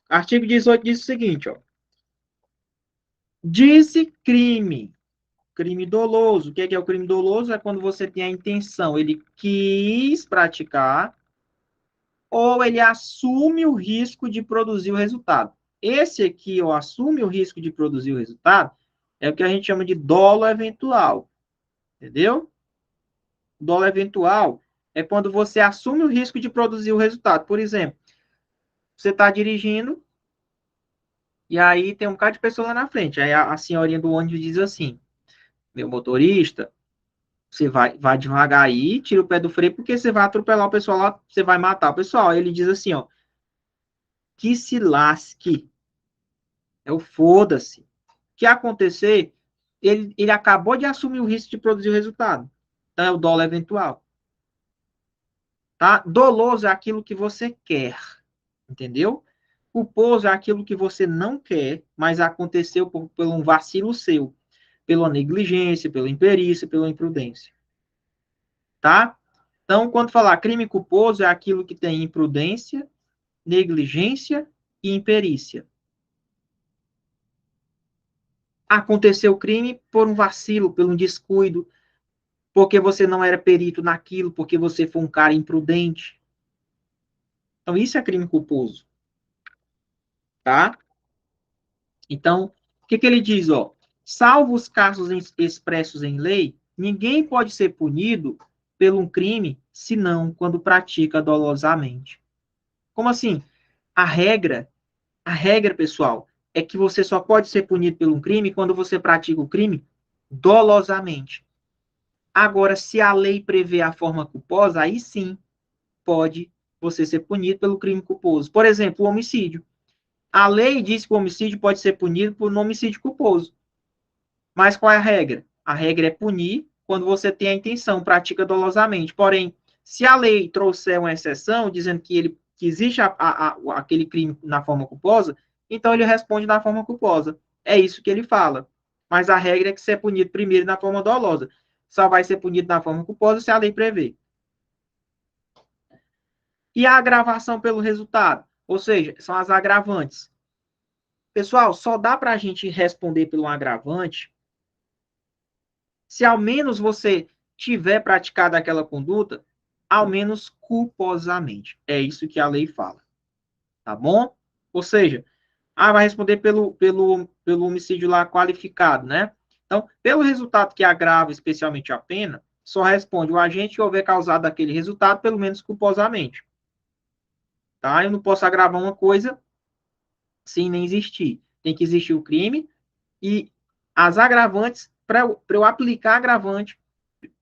Artigo 18 diz o seguinte, ó. Disse crime. Crime doloso. O que é o crime doloso? É quando você tem a intenção, ele quis praticar ou ele assume o risco de produzir o resultado. Esse aqui, ó, assume o risco de produzir o resultado, é o que a gente chama de dolo eventual. Entendeu? Dolo eventual é quando você assume o risco de produzir o resultado. Por exemplo, você está dirigindo e aí tem um bocado de pessoa lá na frente. Aí a senhorinha do ônibus diz assim, meu motorista, você vai devagar aí, tira o pé do freio, porque você vai atropelar o pessoal lá, você vai matar o pessoal. Ele diz assim, ó, que se lasque. É o foda-se. O que acontecer, ele acabou de assumir o risco de produzir o resultado. Então é o dolo eventual. Tá? Doloso é aquilo que você quer. Entendeu? Culposo é aquilo que você não quer, mas aconteceu por um vacilo seu, pela negligência, pela imperícia, pela imprudência. Tá? Então, quando falar crime culposo, é aquilo que tem imprudência, negligência e imperícia. Aconteceu o crime por um vacilo, por um descuido, porque você não era perito naquilo, porque você foi um cara imprudente. Então, isso é crime culposo. Tá? Então, o que ele diz? Ó, salvo os casos expressos em lei, ninguém pode ser punido por um crime, senão quando pratica dolosamente. Como assim? A regra, a regra, pessoal, é que você só pode ser punido por um crime quando você pratica o crime dolosamente. Agora, se a lei prevê a forma culposa, aí sim pode você ser punido pelo crime culposo. Por exemplo, o homicídio. A lei diz que o homicídio pode ser punido por um homicídio culposo. Mas qual é a regra? A regra é punir quando você tem a intenção, pratica dolosamente. Porém, se a lei trouxer uma exceção, dizendo que existe aquele crime na forma culposa, então ele responde na forma culposa. É isso que ele fala. Mas a regra é que você é punido primeiro na forma dolosa. Só vai ser punido na forma culposa se a lei prevê. E a agravação pelo resultado? Ou seja, são as agravantes. Pessoal, só dá para a gente responder pelo agravante se ao menos você tiver praticado aquela conduta, ao menos culposamente. É isso que a lei fala. Tá bom? Ou seja, vai responder pelo homicídio lá qualificado, né? Então, pelo resultado que agrava especialmente a pena, só responde o agente que houver causado aquele resultado, pelo menos culposamente. Tá? Eu não posso agravar uma coisa sem nem existir. Tem que existir o crime e as agravantes, para eu aplicar agravante,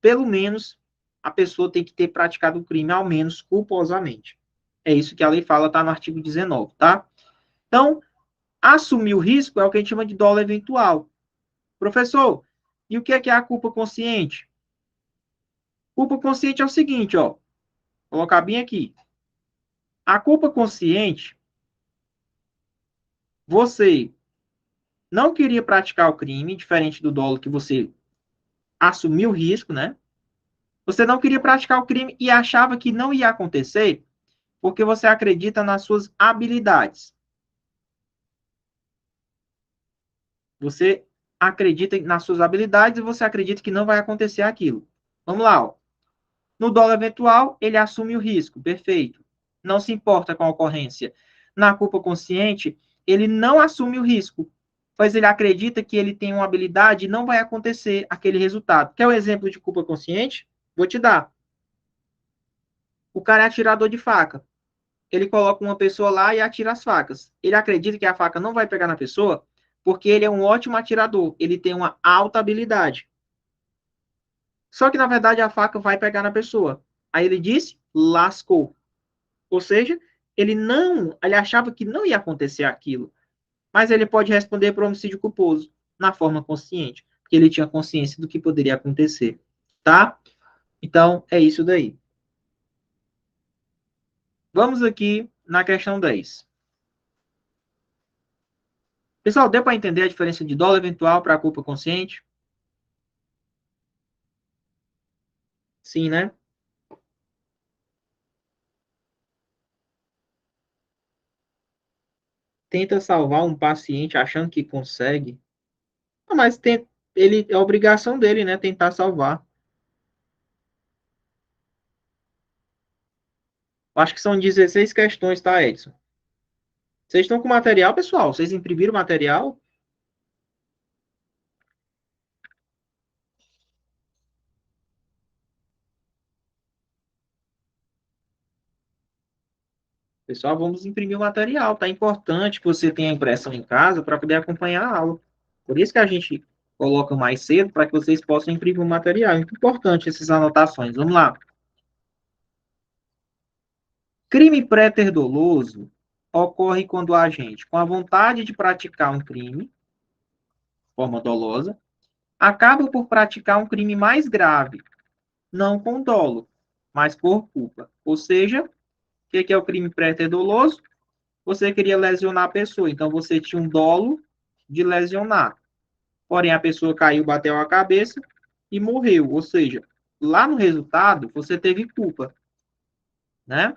pelo menos a pessoa tem que ter praticado o crime, ao menos culposamente. É isso que a lei fala, está no artigo 19, tá? Então, assumir o risco é o que a gente chama de dolo eventual. Professor, e o que é a culpa consciente? Culpa consciente é o seguinte, ó, vou colocar bem aqui. A culpa consciente, você não queria praticar o crime, diferente do dolo que você assumiu o risco, né? Você não queria praticar o crime e achava que não ia acontecer porque você acredita nas suas habilidades. Você acredita nas suas habilidades e você acredita que não vai acontecer aquilo. Vamos lá, ó. No dolo eventual, ele assume o risco, perfeito. Não se importa com a ocorrência. Na culpa consciente, ele não assume o risco, pois ele acredita que ele tem uma habilidade e não vai acontecer aquele resultado. Quer o um exemplo de culpa consciente? Vou te dar. O cara é atirador de faca. Ele coloca uma pessoa lá e atira as facas. Ele acredita que a faca não vai pegar na pessoa porque ele é um ótimo atirador. Ele tem uma alta habilidade. Só que, na verdade, a faca vai pegar na pessoa. Aí ele disse, lascou. Ou seja, ele achava que não ia acontecer aquilo. Mas ele pode responder por homicídio culposo, na forma consciente, porque ele tinha consciência do que poderia acontecer. Tá? Então, é isso daí. Vamos aqui na questão 10. Pessoal, deu para entender a diferença de dolo eventual para a culpa consciente? Sim, né? Tenta salvar um paciente achando que consegue. Mas é a obrigação dele, né? Tentar salvar. Acho que são 16 questões, tá, Edson? Vocês estão com material, pessoal? Vocês imprimiram material? Pessoal, vamos imprimir o material. Tá importante que você tenha a impressão em casa para poder acompanhar a aula. Por isso que a gente coloca mais cedo para que vocês possam imprimir o material. É muito importante essas anotações. Vamos lá. Crime pré-terdoloso ocorre quando o agente, com a vontade de praticar um crime, de forma dolosa, acaba por praticar um crime mais grave, não com dolo, mas por culpa. Ou seja, o que é o crime pré-terdoloso? Você queria lesionar a pessoa, então você tinha um dolo de lesionar. Porém, a pessoa caiu, bateu a cabeça e morreu. Ou seja, lá no resultado, você teve culpa, né?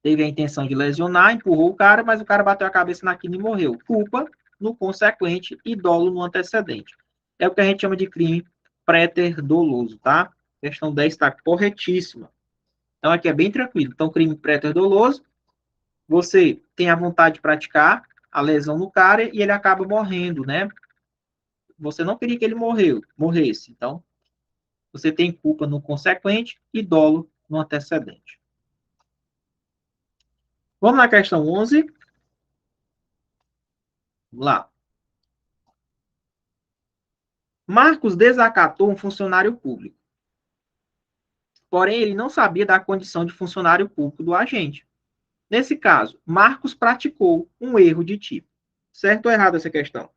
Teve a intenção de lesionar, empurrou o cara, mas o cara bateu a cabeça naquilo e morreu. Culpa no consequente e dolo no antecedente. É o que a gente chama de crime préter-doloso, tá? Questão 10 está corretíssima. Então, aqui é bem tranquilo. Então, crime préter-doloso, você tem a vontade de praticar a lesão no cara e ele acaba morrendo, né? Você não queria que ele morresse. Então, você tem culpa no consequente e dolo no antecedente. Vamos na questão 11. Vamos lá. Marcos desacatou um funcionário público. Porém, ele não sabia da condição de funcionário público do agente. Nesse caso, Marcos praticou um erro de tipo. Certo ou errado essa questão?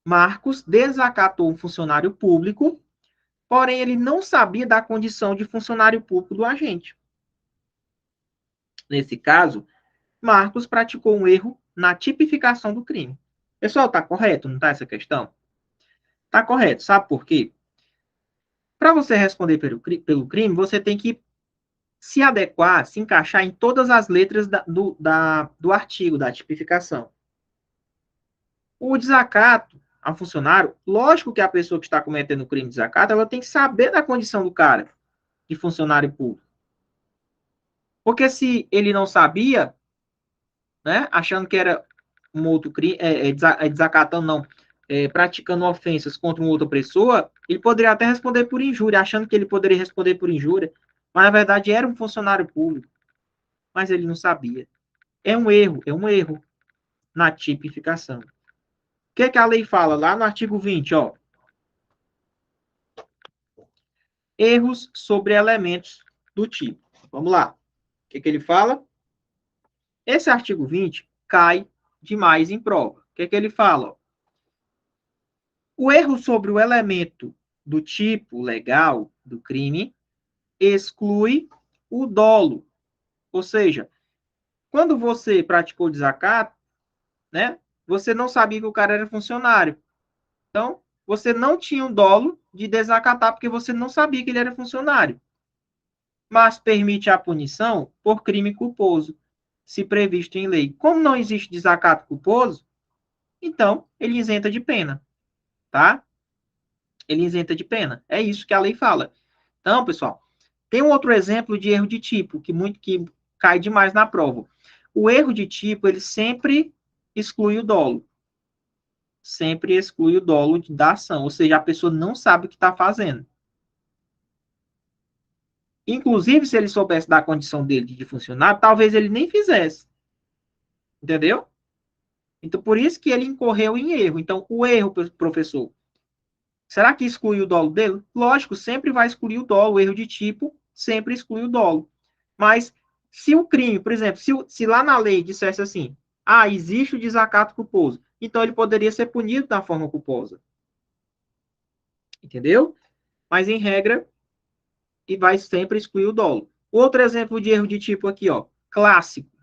Marcos desacatou um funcionário público, porém ele não sabia da condição de funcionário público do agente. Nesse caso, Marcos praticou um erro na tipificação do crime. Pessoal, está correto, não está essa questão? Está correto. Sabe por quê? Para você responder pelo crime, você tem que se adequar, se encaixar em todas as letras do artigo, da tipificação. O desacato a funcionário, lógico que a pessoa que está cometendo o crime de desacato, ela tem que saber da condição do cara de funcionário público. Porque se ele não sabia, né, achando que era um outro crime, desacatando, não, praticando ofensas contra uma outra pessoa, ele poderia até responder por injúria, achando que ele poderia responder por injúria, mas na verdade era um funcionário público, mas ele não sabia. É um erro na tipificação. O que é que a lei fala lá no artigo 20, ó? Erros sobre elementos do tipo. Vamos lá. O que é que ele fala? Esse artigo 20 cai demais em prova. O que é que ele fala? O erro sobre o elemento do tipo legal do crime exclui o dolo. Ou seja, quando você praticou desacato, né, você não sabia que o cara era funcionário. Então, você não tinha o dolo de desacatar porque você não sabia que ele era funcionário. Mas permite a punição por crime culposo, se previsto em lei. Como não existe desacato culposo, então ele isenta de pena, tá? Ele isenta de pena. É isso que a lei fala. Então, pessoal, tem um outro exemplo de erro de tipo que cai demais na prova. O erro de tipo, ele sempre exclui o dolo. Sempre exclui o dolo da ação, ou seja, a pessoa não sabe o que está fazendo. Inclusive, se ele soubesse da condição dele de funcionário, talvez ele nem fizesse. Entendeu? Então, por isso que ele incorreu em erro. Então, o erro, professor, será que exclui o dolo dele? Lógico, sempre vai excluir o dolo. O erro de tipo sempre exclui o dolo. Mas, se o crime, por exemplo, se lá na lei dissesse assim, existe o desacato culposo, então ele poderia ser punido da forma culposa. Entendeu? Mas, em regra, e vai sempre excluir o dolo. Outro exemplo de erro de tipo aqui, ó, clássico.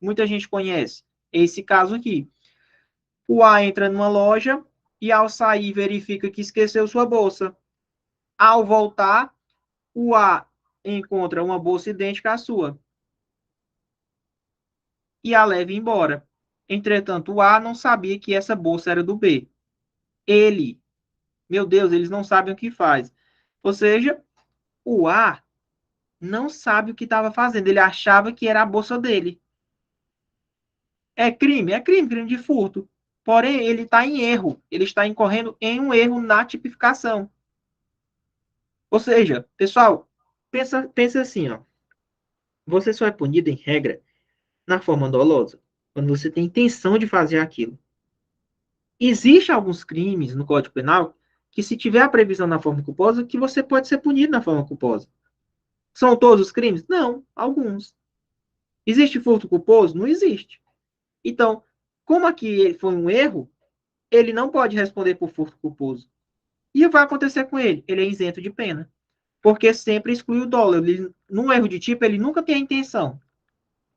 Muita gente conhece. Esse caso aqui. O A entra numa loja e ao sair verifica que esqueceu sua bolsa. Ao voltar, o A encontra uma bolsa idêntica à sua e a leva embora. Entretanto, o A não sabia que essa bolsa era do B. Ele, meu Deus, eles não sabem o que faz. Ou seja, o A não sabe o que estava fazendo. Ele achava que era a bolsa dele. Crime de furto. Porém, ele está em erro. Ele está incorrendo em um erro na tipificação. Ou seja, pessoal, pensa assim, ó. Você só é punido, em regra, na forma dolosa, quando você tem intenção de fazer aquilo. Existem alguns crimes no Código Penal que, se tiver a previsão na forma culposa, que você pode ser punido na forma culposa. São todos os crimes? Não, alguns. Existe furto culposo? Não existe. Então, como aqui foi um erro, ele não pode responder por furto culposo. E o que vai acontecer com ele? Ele é isento de pena. Porque sempre exclui o dolo. Ele, num erro de tipo, ele nunca tem a intenção.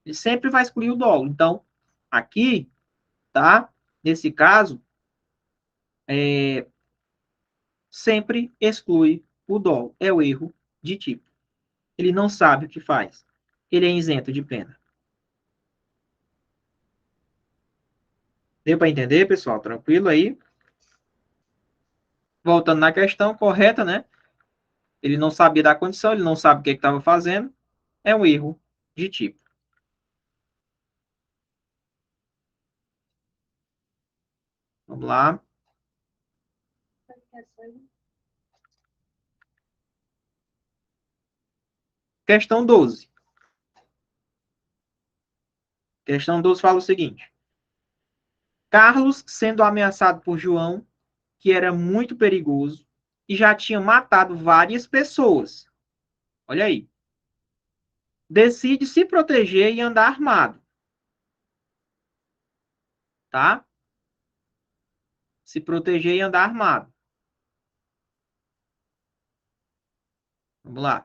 Ele sempre vai excluir o dolo. Então, aqui, tá? Nesse caso, sempre exclui o dolo. É o erro de tipo. Ele não sabe o que faz. Ele é isento de pena. Deu para entender, pessoal? Tranquilo aí? Voltando na questão correta, né? Ele não sabia da condição, ele não sabe o que estava fazendo. É um erro de tipo. Vamos lá. Questão 12. Questão 12 fala o seguinte: Carlos, sendo ameaçado por João, que era muito perigoso e já tinha matado várias pessoas. Olha aí. Decide se proteger e andar armado, tá? Se proteger e andar armado. Vamos lá.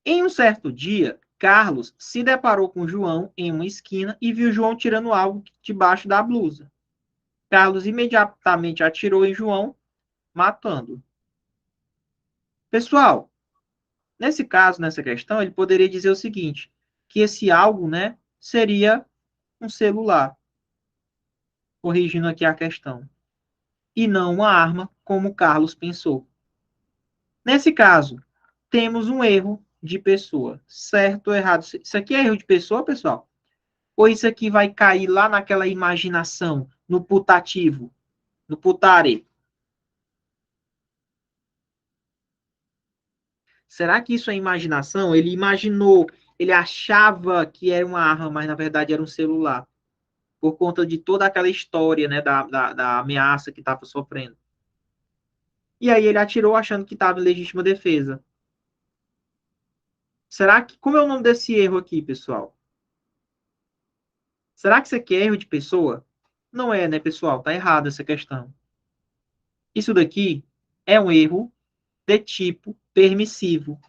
Em um certo dia, Carlos se deparou com João em uma esquina e viu João tirando algo debaixo da blusa. Carlos imediatamente atirou em João, matando-o. Pessoal, nesse caso, nessa questão, ele poderia dizer o seguinte, que esse algo, né, seria um celular, corrigindo aqui a questão, e não uma arma, como Carlos pensou. Nesse caso, temos um erro de pessoa, certo ou errado? Isso aqui é erro de pessoa, pessoal? Ou isso aqui vai cair lá naquela imaginação, no putativo, no putare? Será que isso é imaginação? Ele imaginou, ele achava que era uma arma, mas na verdade era um celular, por conta de toda aquela história, né, da ameaça que estava sofrendo. E aí ele atirou achando que estava em legítima defesa. Será que, como é o nome desse erro aqui, pessoal? Será que isso aqui é erro de pessoa? Não é, né, pessoal? Tá errado essa questão. Isso daqui é um erro de tipo permissivo.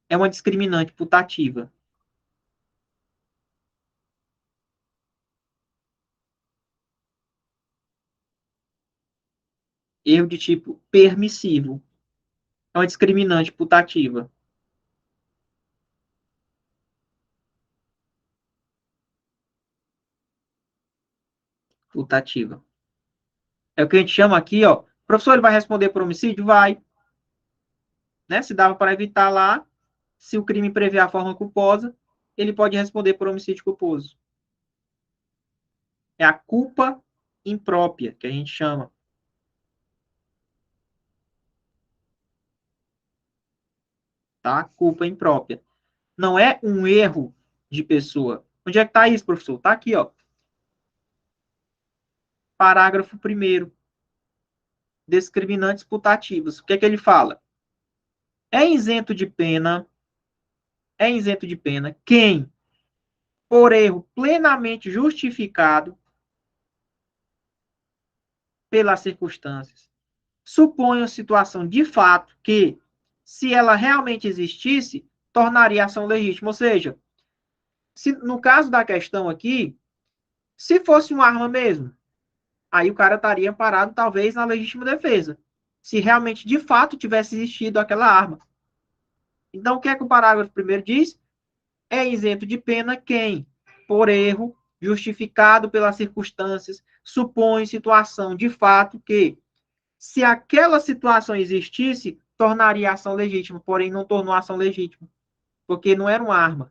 É uma discriminante putativa. Erro de tipo permissivo. É uma discriminante putativa. Putativa. É o que a gente chama aqui, ó. Professor, ele vai responder por homicídio? Vai. Né? Se dava para evitar lá, se o crime prevê a forma culposa, ele pode responder por homicídio culposo. É a culpa imprópria, que a gente chama. Tá? Culpa imprópria. Não é um erro de pessoa. Onde é que está isso, professor? Está aqui, ó. Parágrafo 1º. Discriminantes putativos. O que é que ele fala? É isento de pena quem, por erro plenamente justificado pelas circunstâncias, supõe a situação de fato que, se ela realmente existisse, tornaria a ação legítima. Ou seja, se, no caso da questão aqui, se fosse uma arma mesmo, aí o cara estaria parado talvez na legítima defesa. Se realmente, de fato, tivesse existido aquela arma. Então, o que é que o parágrafo primeiro diz? É isento de pena quem, por erro, justificado pelas circunstâncias, supõe situação de fato que, se aquela situação existisse, tornaria a ação legítima, porém não tornou a ação legítima, porque não era uma arma.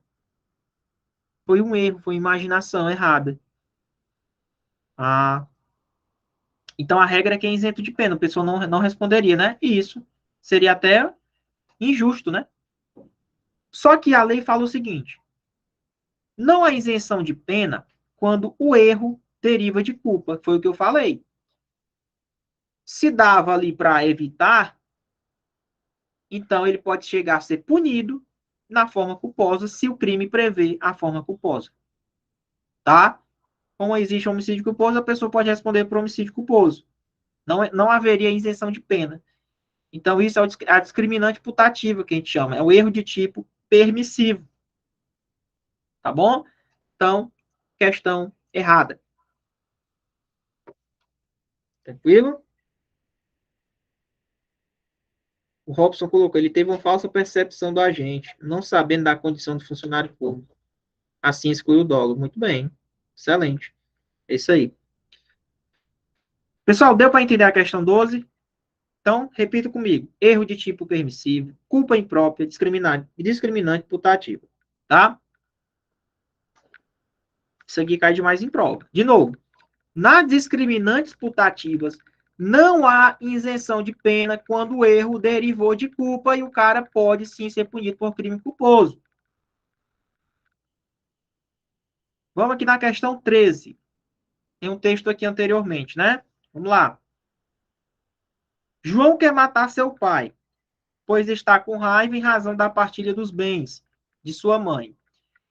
Foi um erro, foi imaginação errada. Ah, então a regra é que é isento de pena, a pessoa não responderia, né? E isso seria até injusto, né? Só que a lei fala o seguinte: não há isenção de pena quando o erro deriva de culpa. Foi o que eu falei. Se dava ali para evitar, então ele pode chegar a ser punido na forma culposa se o crime prevê a forma culposa. Tá? Como existe homicídio culposo, a pessoa pode responder por homicídio culposo. Não haveria isenção de pena. Então, isso é a discriminante putativa que a gente chama. É o erro de tipo permissivo. Tá bom? Então, questão errada. Tranquilo? O Robson colocou, ele teve uma falsa percepção do agente, não sabendo da condição do funcionário público. Assim exclui o dolo. Muito bem. Excelente. É isso aí. Pessoal, deu para entender a questão 12? Então, repita comigo. Erro de tipo permissivo, culpa imprópria, discriminante putativa. Tá? Isso aqui cai demais em prova. De novo, nas discriminantes putativas, não há isenção de pena quando o erro derivou de culpa e o cara pode sim ser punido por crime culposo. Vamos aqui na questão 13. Tem um texto aqui anteriormente, né? Vamos lá. João quer matar seu pai, pois está com raiva em razão da partilha dos bens de sua mãe.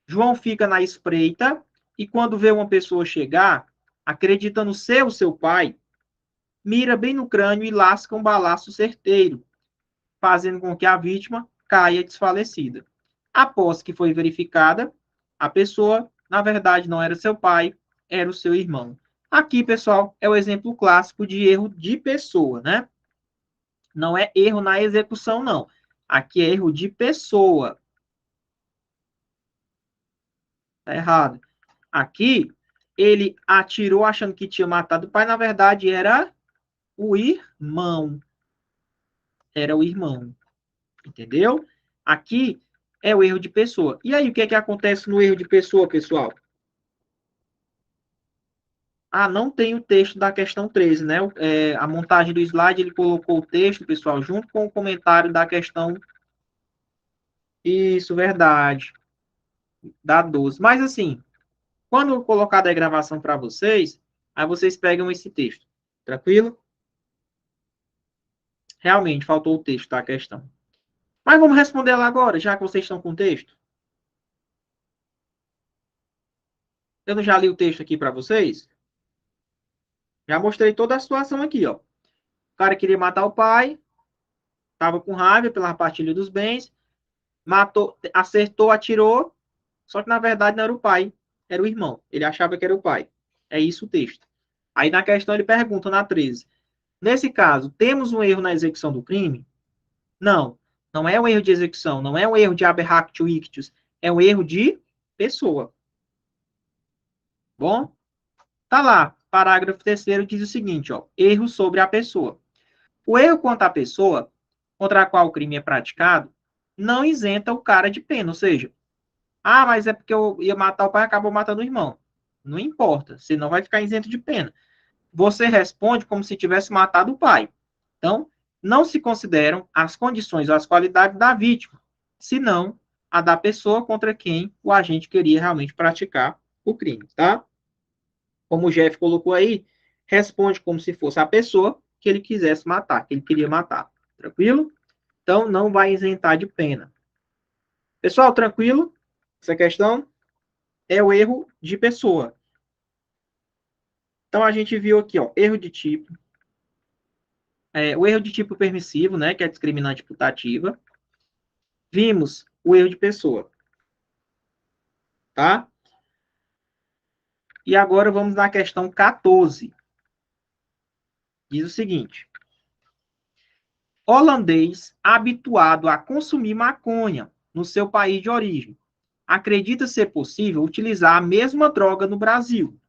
João fica na espreita e quando vê uma pessoa chegar, acreditando ser o seu pai, mira bem no crânio e lasca um balaço certeiro, fazendo com que a vítima caia desfalecida. Após que foi verificada, a pessoa, na verdade, não era seu pai, era o seu irmão. Aqui, pessoal, é o exemplo clássico de erro de pessoa, né? Não é erro na execução, não. Aqui é erro de pessoa. Tá errado. Aqui, ele atirou achando que tinha matado o pai, na verdade, era o irmão. Era o irmão. Entendeu? Aqui é o erro de pessoa. E aí, o que é que acontece no erro de pessoa, pessoal? Ah, não tem o texto da questão 13, né? A montagem do slide, ele colocou o texto, pessoal, junto com o comentário da questão. Isso, verdade. Da 12. Mas, assim, quando eu colocar a gravação para vocês, aí vocês pegam esse texto. Tranquilo? Realmente, faltou o texto da questão. Mas vamos responder ela agora, já que vocês estão com o texto. Eu não já li o texto aqui para vocês? Já mostrei toda a situação aqui, ó. O cara queria matar o pai, estava com raiva pela partilha dos bens, matou, acertou, atirou, só que na verdade não era o pai, era o irmão. Ele achava que era o pai. É isso o texto. Aí na questão ele pergunta na 13. Nesse caso, temos um erro na execução do crime? Não. Não é um erro de execução, não é um erro de aberractio ictus, é um erro de pessoa. Bom? Tá lá, parágrafo 3º diz o seguinte, ó, erro sobre a pessoa. O erro quanto à pessoa contra a qual o crime é praticado não isenta o cara de pena, ou seja, ah, mas é porque eu ia matar o pai e acabou matando o irmão. Não importa, você não vai ficar isento de pena. Você responde como se tivesse matado o pai. Então, não se consideram as condições ou as qualidades da vítima, senão a da pessoa contra quem o agente queria realmente praticar o crime, tá? Como o Jeff colocou aí, responde como se fosse a pessoa que ele quisesse matar, que ele queria matar. Tranquilo? Então, não vai isentar de pena. Pessoal, tranquilo? Essa questão é o erro de pessoa. Então, a gente viu aqui, ó, erro de tipo. O erro de tipo permissivo, né, que é discriminante putativa. Vimos o erro de pessoa, tá? E agora vamos na questão 14. Diz o seguinte: holandês habituado a consumir maconha no seu país de origem, acredita ser possível utilizar a mesma droga no Brasil,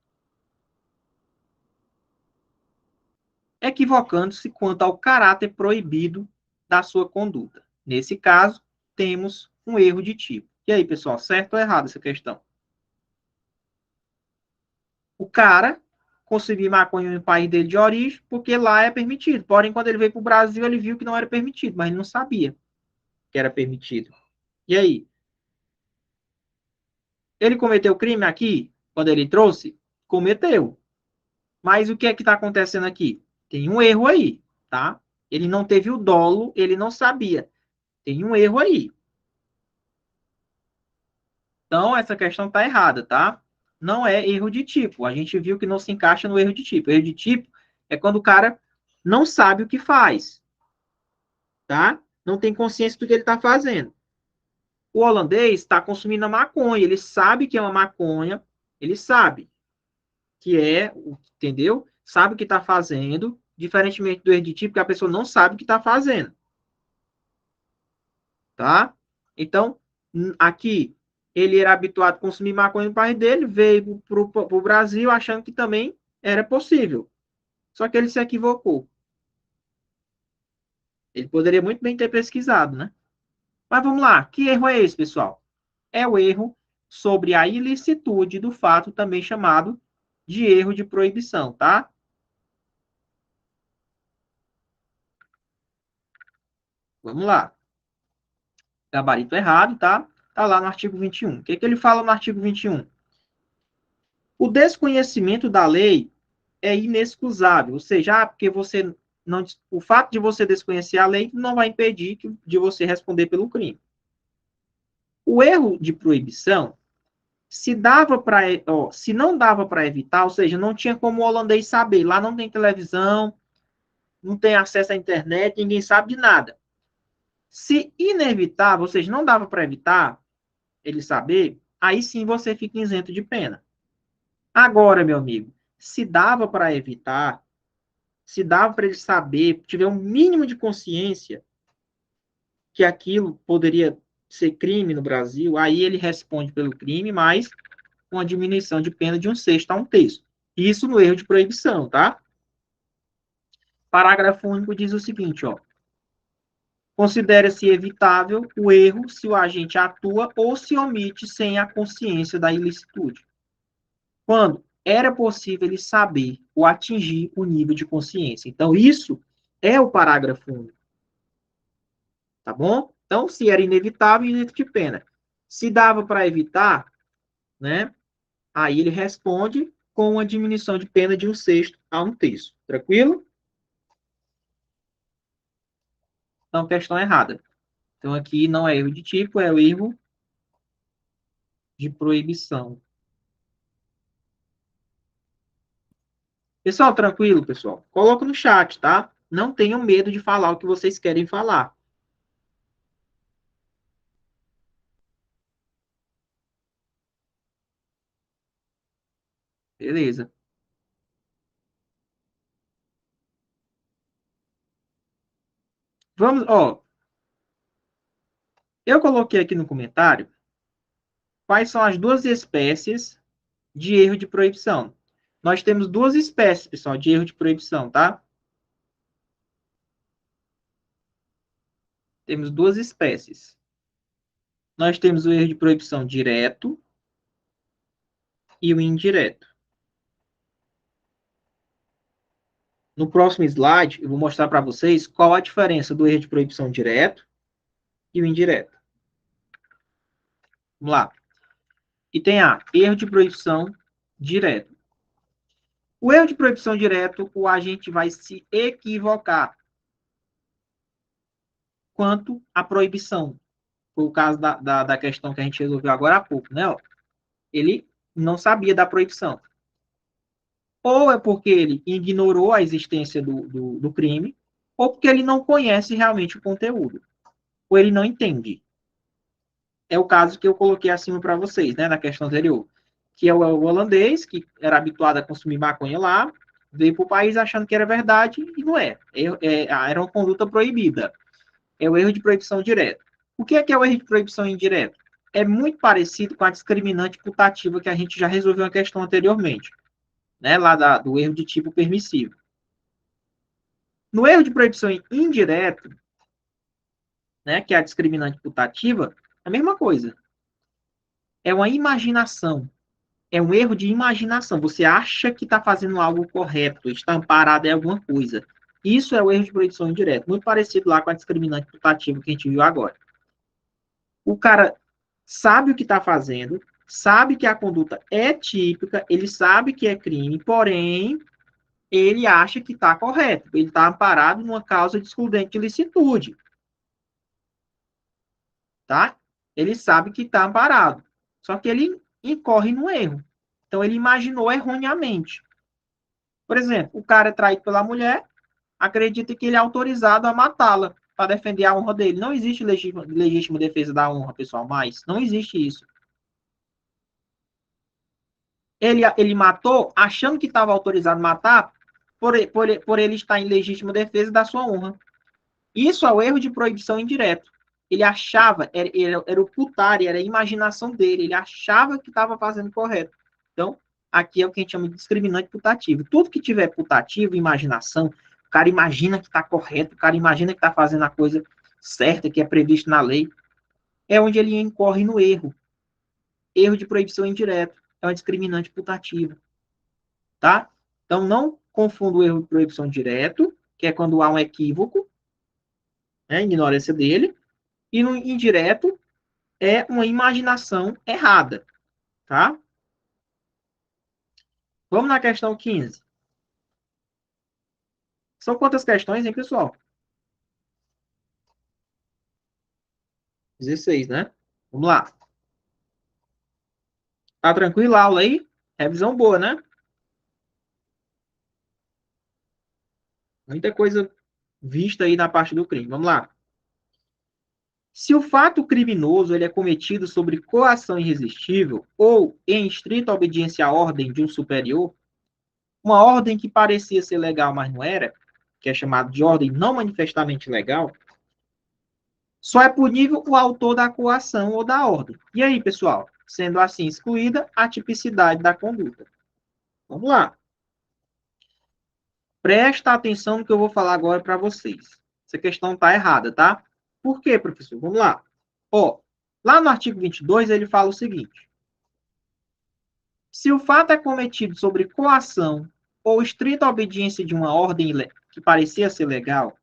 equivocando-se quanto ao caráter proibido da sua conduta. Nesse caso, temos um erro de tipo. E aí, pessoal, certo ou errado essa questão? O cara consumir maconha no país dele de origem, porque lá é permitido. Porém, quando ele veio para o Brasil, ele viu que não era permitido, mas ele não sabia que era permitido. E aí? Ele cometeu crime aqui, quando ele trouxe? Cometeu. Mas o que é que está acontecendo aqui? Tem um erro aí, tá? Ele não teve o dolo, ele não sabia. Tem um erro aí. Então, essa questão está errada, tá? Não é erro de tipo. A gente viu que não se encaixa no erro de tipo. Erro de tipo é quando o cara não sabe o que faz, tá? Não tem consciência do que ele está fazendo. O holandês está consumindo a maconha, ele sabe que é uma maconha, ele sabe que é, entendeu? Sabe o que está fazendo, diferentemente do erro de tipo, que a pessoa não sabe o que está fazendo, tá? Então, aqui, ele era habituado a consumir maconha no país dele, veio para o Brasil achando que também era possível. Só que ele se equivocou. Ele poderia muito bem ter pesquisado, né? Mas vamos lá, que erro é esse, pessoal? É o erro sobre a ilicitude do fato, também chamado de erro de proibição, tá? Vamos lá. Gabarito errado, tá? Tá lá no artigo 21. O que, que ele fala no artigo 21? O desconhecimento da lei é inexcusável, ou seja, porque você não, o fato de você desconhecer a lei não vai impedir de você responder pelo crime. O erro de proibição Se dava para, se não dava para evitar, ou seja, não tinha como o holandês saber. Lá não tem televisão, não tem acesso à internet, ninguém sabe de nada. Se inevitável, ou seja, não dava para evitar ele saber, aí sim você fica isento de pena. Agora, meu amigo, se dava para evitar, se dava para ele saber, tiver um mínimo de consciência que aquilo poderia ser crime no Brasil, aí ele responde pelo crime, mas com a diminuição de pena de 1/6 a 1/3. Isso no erro de proibição, tá? Parágrafo único diz o seguinte, ó. Considera-se evitável o erro se o agente atua ou se omite sem a consciência da ilicitude. Quando era possível ele saber ou atingir o nível de consciência. Então, isso é o parágrafo único. Tá bom? Então, se era inevitável, isento de pena. Se dava para evitar, né? Aí ele responde com uma diminuição de pena de 1/6 a 1/3. Tranquilo? Então, questão errada. Então, aqui não é erro de tipo, é o erro de proibição. Pessoal, tranquilo, pessoal? Coloca no chat, tá? Não tenham medo de falar o que vocês querem falar. Beleza. Vamos, ó. Eu coloquei aqui no comentário quais são as duas espécies de erro de proibição. Nós temos duas espécies, pessoal, de erro de proibição, tá? Temos duas espécies. Nós temos o erro de proibição direto e o indireto. No próximo slide, eu vou mostrar para vocês qual a diferença do erro de proibição direto e o indireto. Vamos lá. Item A, erro de proibição direto. O erro de proibição direto, o agente vai se equivocar quanto à proibição. Foi o caso da questão que a gente resolveu agora há pouco, né? Ele não sabia da proibição. Ou é porque ele ignorou a existência do crime, ou porque ele não conhece realmente o conteúdo, ou ele não entende. É o caso que eu coloquei acima para vocês, né, na questão anterior, que é o holandês, que era habituado a consumir maconha lá, veio para o país achando que era verdade e não é. Era uma conduta proibida. É o erro de proibição direta. O que é o erro de proibição indireta? É muito parecido com a discriminante putativa que a gente já resolveu a questão anteriormente, né, lá do erro de tipo permissivo. No erro de proibição indireta, né, que é a discriminante putativa, é a mesma coisa. É uma imaginação. É um erro de imaginação. Você acha que está fazendo algo correto, está amparado em alguma coisa. Isso é o erro de proibição indireta. Muito parecido lá com a discriminante putativa que a gente viu agora. O cara sabe o que está fazendo, sabe que a conduta é típica, ele sabe que é crime, porém, ele acha que está correto. Ele está amparado numa causa de excludente de licitude. Tá? Ele sabe que está amparado. Só que ele incorre no erro. Então, ele imaginou erroneamente. Por exemplo, o cara é traído pela mulher, acredita que ele é autorizado a matá-la para defender a honra dele. Não existe legítima defesa da honra, pessoal, mais. Não existe isso. Ele matou achando que estava autorizado a matar por ele estar em legítima defesa da sua honra. Isso é o erro de proibição indireto. Ele achava, era o putário, era a imaginação dele, ele achava que estava fazendo correto. Então, aqui é o que a gente chama de discriminante putativo. Tudo que tiver putativo, imaginação, o cara imagina que está correto, o cara imagina que está fazendo a coisa certa, que é previsto na lei, é onde ele incorre no erro. Erro de proibição indireto. É uma discriminante putativa. Tá? Então, não confunda o erro de proibição direto, que é quando há um equívoco, né, ignorância dele, e no indireto é uma imaginação errada, tá? Vamos na questão 15. São quantas questões, hein, pessoal? 16, né? Vamos lá. Tá tranquilo a aula aí? Revisão boa, né? Muita coisa vista aí na parte do crime. Vamos lá. Se o fato criminoso ele é cometido sobre coação irresistível ou em estrita obediência à ordem de um superior, uma ordem que parecia ser legal, mas não era, que é chamado de ordem não manifestamente legal, só é punível o autor da coação ou da ordem. E aí, pessoal? Sendo assim excluída a tipicidade da conduta. Vamos lá. Presta atenção no que eu vou falar agora para vocês. Essa questão está errada, tá? Por quê, professor? Vamos lá. Ó, lá no artigo 22, ele fala o seguinte: se o fato é cometido sobre coação ou estrita obediência de uma ordem que parecia ser legal,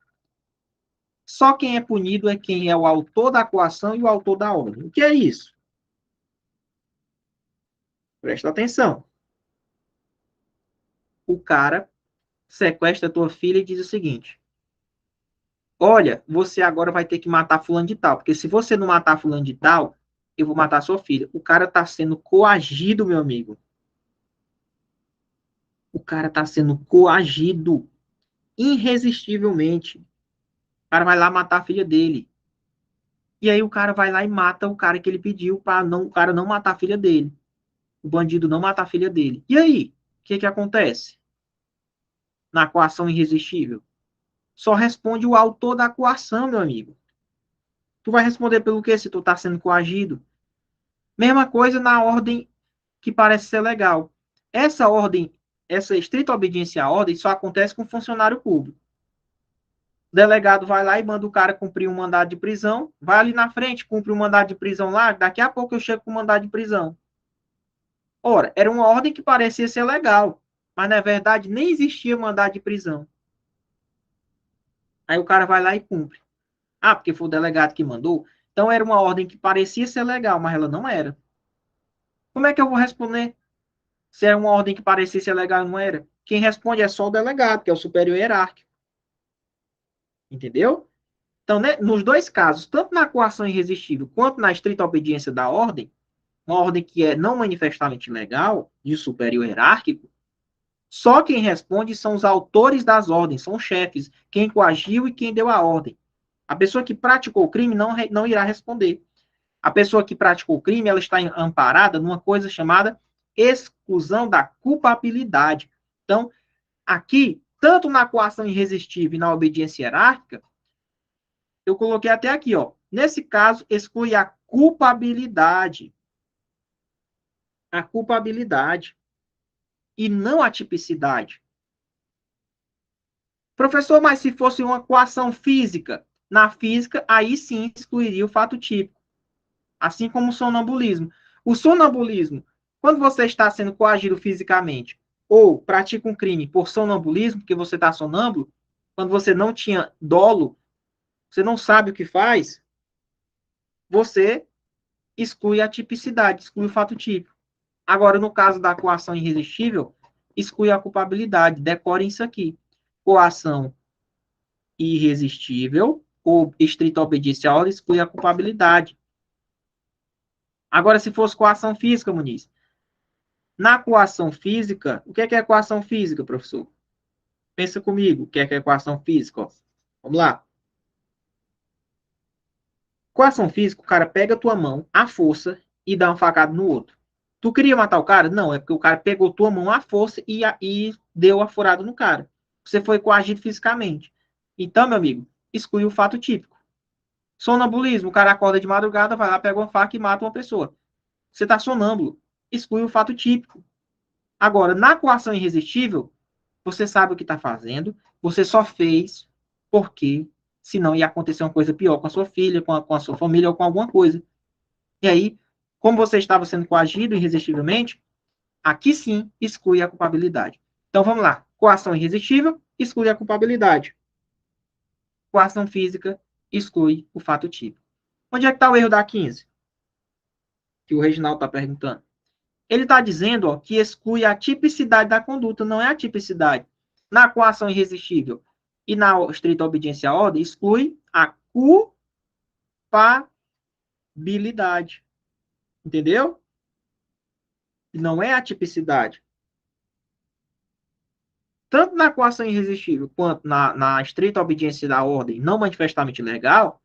só quem é punido é quem é o autor da coação e o autor da ordem. O que é isso? Presta atenção. O cara sequestra a tua filha e diz o seguinte: olha, você agora vai ter que matar fulano de tal, porque se você não matar fulano de tal, eu vou matar sua filha. O cara está sendo coagido, meu amigo. O cara está sendo coagido irresistivelmente. O cara vai lá matar a filha dele. E aí o cara vai lá e mata o cara que ele pediu para não, o cara não matar a filha dele. O bandido não matar a filha dele. E aí, o que que acontece na coação irresistível? Só responde o autor da coação, meu amigo. Tu vai responder pelo quê se tu está sendo coagido? Mesma coisa na ordem que parece ser legal. Essa ordem, essa estrita obediência à ordem só acontece com funcionário público. O delegado vai lá e manda o cara cumprir um mandado de prisão, vai ali na frente, cumpre um mandado de prisão lá, daqui a pouco eu chego com o mandado de prisão. Ora, era uma ordem que parecia ser legal, mas na verdade nem existia mandado de prisão. Aí o cara vai lá e cumpre. Ah, porque foi o delegado que mandou? Então era uma ordem que parecia ser legal, mas ela não era. Como é que eu vou responder se é uma ordem que parecia ser legal e não era? Quem responde é só o delegado, que é o superior hierárquico. Entendeu? Então, né, nos dois casos, tanto na coação irresistível quanto na estrita obediência da ordem, uma ordem que é não manifestamente legal, de superior hierárquico, só quem responde são os autores das ordens, são os chefes, quem coagiu e quem deu a ordem. A pessoa que praticou o crime não irá responder. A pessoa que praticou o crime, ela está amparada numa coisa chamada exclusão da culpabilidade. Então, aqui, tanto na coação irresistível e na obediência hierárquica, eu coloquei até aqui, ó. Nesse caso, exclui a culpabilidade. A culpabilidade. E não a tipicidade. Professor, mas se fosse uma coação física, na física, aí sim excluiria o fato típico. Assim como o sonambulismo. O sonambulismo, quando você está sendo coagido fisicamente ou pratica um crime por sonambulismo, porque você está sonâmbulo, quando você não tinha dolo, você não sabe o que faz, você exclui a tipicidade, exclui o fato típico. Agora, no caso da coação irresistível, exclui a culpabilidade. Decorem isso aqui. Coação irresistível ou estrita obediência à ordem exclui a culpabilidade. Agora, se fosse coação física, Muniz, na coação física, o que é coação física, professor? Pensa comigo, o que é coação física? Ó. Vamos lá. Coação física, o cara pega a tua mão, à força, e dá uma facada no outro. Tu queria matar o cara? Não, é porque o cara pegou tua mão à força e deu a furada no cara. Você foi coagido fisicamente. Então, meu amigo, exclui o fato típico. Sonambulismo, o cara acorda de madrugada, vai lá, pega uma faca e mata uma pessoa. Você está sonâmbulo. Exclui o fato típico. Agora, na coação irresistível, você sabe o que está fazendo, você só fez porque senão ia acontecer uma coisa pior com a sua filha, com a sua família ou com alguma coisa. E aí, como você estava sendo coagido irresistivelmente, aqui sim exclui a culpabilidade. Então vamos lá. Coação irresistível exclui a culpabilidade. Coação física exclui o fato típico. Onde é que está o erro da 15? Que o Reginaldo está perguntando. Ele está dizendo ó, que exclui a tipicidade da conduta, não é a tipicidade. Na coação irresistível e na estrita obediência à ordem, exclui a culpabilidade. Entendeu? que não é a tipicidade. Tanto na coação irresistível quanto na estrita obediência da ordem não manifestamente legal,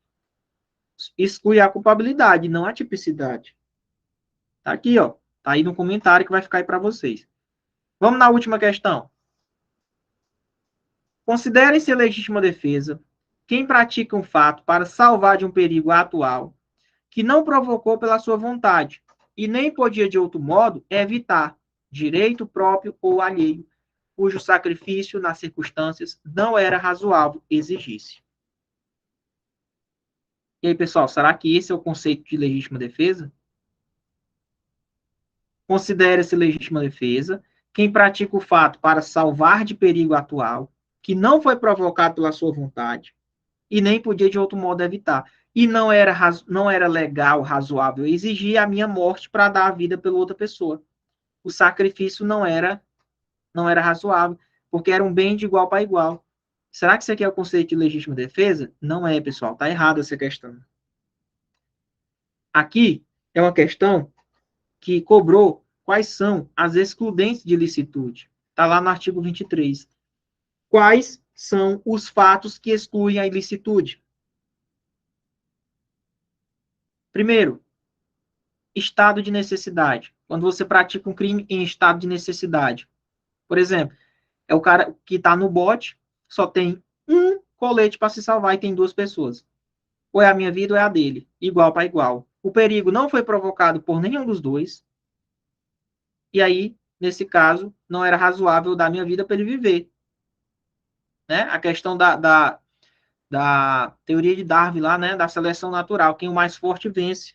exclui a culpabilidade, não a tipicidade. Tá aqui, ó. Tá aí no comentário que vai ficar aí para vocês. Vamos na última questão. Considere-se legítima defesa quem pratica um fato para salvar de um perigo atual que não provocou pela sua vontade e nem podia de outro modo evitar, direito próprio ou alheio, cujo sacrifício nas circunstâncias não era razoável exigisse. E aí, pessoal, será que esse é o conceito de legítima defesa? Considera-se legítima defesa quem pratica o fato para salvar de perigo atual, que não foi provocado pela sua vontade e nem podia de outro modo evitar. E não era legal, razoável exigir a minha morte para dar a vida pela outra pessoa. O sacrifício não era razoável, porque era um bem de igual para igual. Será que isso aqui é o conceito de legítima defesa? Não é, pessoal. Está errada essa questão. Aqui é uma questão que cobrou quais são as excludentes de licitude. Está lá no artigo 23. Quais são os fatos que excluem a ilicitude? Primeiro, estado de necessidade. Quando você pratica um crime em estado de necessidade. Por exemplo, é o cara que está no bote, só tem um colete para se salvar e tem duas pessoas. Ou é a minha vida ou é a dele. Igual para igual. O perigo não foi provocado por nenhum dos dois. E aí, nesse caso, não era razoável dar minha vida para ele viver. Né? A questão da teoria de Darwin lá, né? Da seleção natural. Quem o mais forte vence.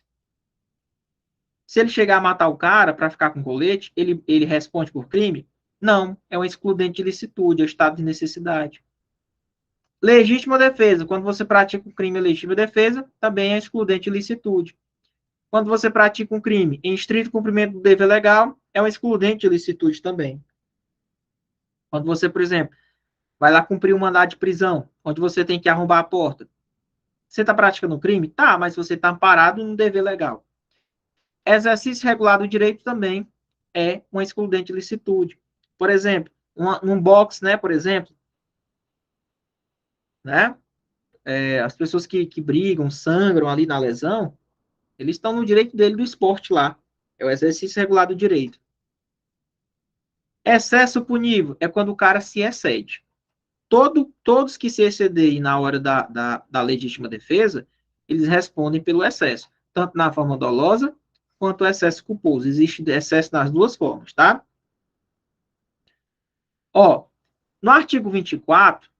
Se ele chegar a matar o cara para ficar com colete, ele responde por crime? Não, é um excludente de licitude, é um estado de necessidade. Legítima defesa, quando você pratica um crime em legítima defesa, também é excludente de licitude. Quando você pratica um crime em estrito cumprimento do dever legal, é um excludente de licitude também. Quando você, por exemplo, vai lá cumprir um mandado de prisão, onde você tem que arrombar a porta. Você está praticando um crime? Tá, mas você está amparado no dever legal. Exercício regular do direito também é uma excludente de licitude. Por exemplo, num box, né, por exemplo, né, as pessoas que brigam, sangram ali na lesão, eles estão no direito dele do esporte lá. É o exercício regular do direito. Excesso punível é quando o cara se excede. Todos que se excederem na hora da legítima defesa, eles respondem pelo excesso, tanto na forma dolosa quanto o excesso culposo. Existe excesso nas duas formas, tá? Ó, no artigo 24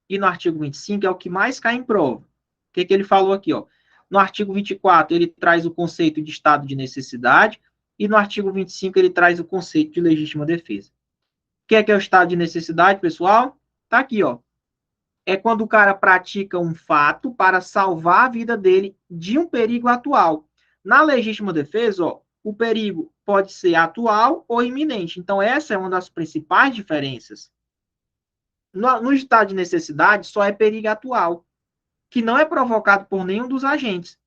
e no artigo 25 é o que mais cai em prova. O que ele falou aqui, ó? No artigo 24, ele traz o conceito de estado de necessidade e no artigo 25 ele traz o conceito de legítima defesa. O que é o estado de necessidade, pessoal? Tá aqui, ó. É quando o cara pratica um fato para salvar a vida dele de um perigo atual. Na legítima defesa, ó, o perigo pode ser atual ou iminente. Então, essa é uma das principais diferenças. No estado de necessidade, só é perigo atual, que não é provocado por nenhum dos agentes.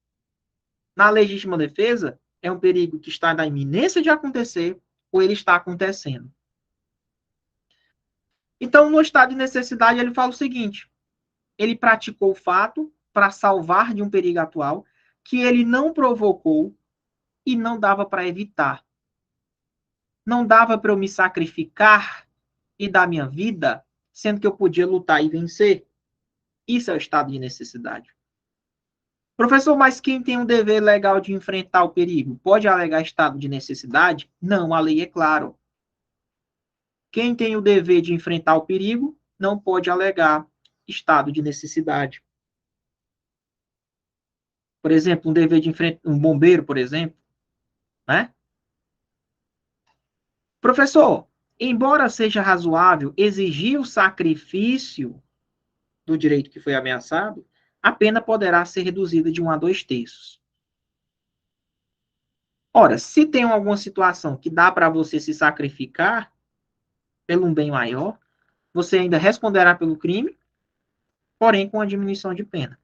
Na legítima defesa, é um perigo que está na iminência de acontecer ou ele está acontecendo. Então, no estado de necessidade, ele fala o seguinte: ele praticou o fato para salvar de um perigo atual que ele não provocou e não dava para evitar. Não dava para eu me sacrificar e dar minha vida, sendo que eu podia lutar e vencer. Isso é o estado de necessidade. Professor, mas quem tem um dever legal de enfrentar o perigo pode alegar estado de necessidade? Não, a lei é claro. Quem tem o dever de enfrentar o perigo não pode alegar estado de necessidade. Por exemplo, um dever de enfrentar um bombeiro, por exemplo, né? Professor, embora seja razoável exigir o sacrifício do direito que foi ameaçado, a pena poderá ser reduzida de 1 a 2/3. Ora, se tem alguma situação que dá para você se sacrificar pelo um bem maior, você ainda responderá pelo crime, porém com a diminuição de pena.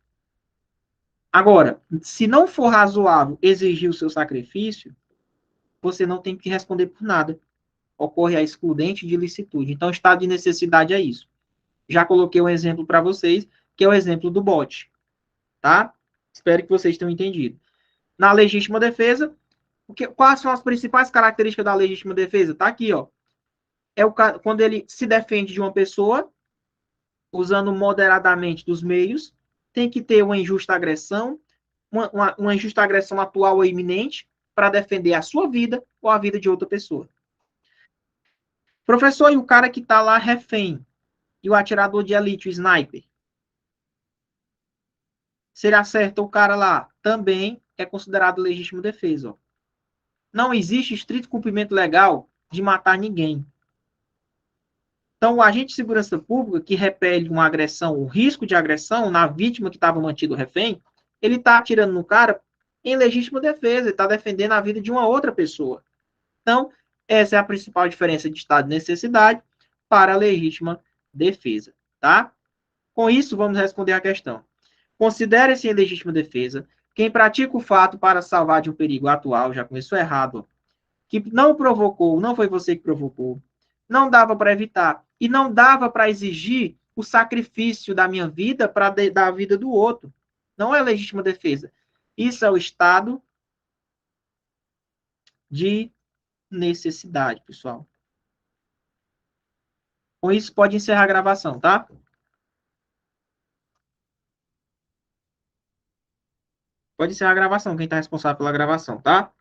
Agora, se não for razoável exigir o seu sacrifício, você não tem que responder por nada. Ocorre a excludente de licitude. Então, estado de necessidade é isso. Já coloquei um exemplo para vocês, que é o exemplo do bot, tá? Espero que vocês tenham entendido. Na legítima defesa, quais são as principais características da legítima defesa? Tá aqui, ó. Quando ele se defende de uma pessoa, usando moderadamente dos meios, tem que ter uma injusta agressão, uma injusta agressão atual ou iminente, para defender a sua vida ou a vida de outra pessoa. Professor, e o cara que está lá refém, e o atirador de elite, o sniper? Se ele acerta o cara lá, também é considerado legítima defesa. Ó. Não existe estrito cumprimento legal de matar ninguém. Então, o agente de segurança pública que repele uma agressão, o risco de agressão na vítima que estava mantido refém, ele está atirando no cara em legítima defesa, ele está defendendo a vida de uma outra pessoa. Então, essa é a principal diferença de estado de necessidade para a legítima defesa, tá? Com isso, vamos responder a questão. Considere-se em legítima defesa quem pratica o fato para salvar de um perigo atual, já começou errado, que não provocou, não foi você que provocou, não dava para evitar e não dava para exigir o sacrifício da minha vida para dar a vida do outro. Não é legítima defesa. Isso é o estado de necessidade, pessoal. Com isso, pode encerrar a gravação, tá? Pode encerrar a gravação, quem está responsável pela gravação, tá?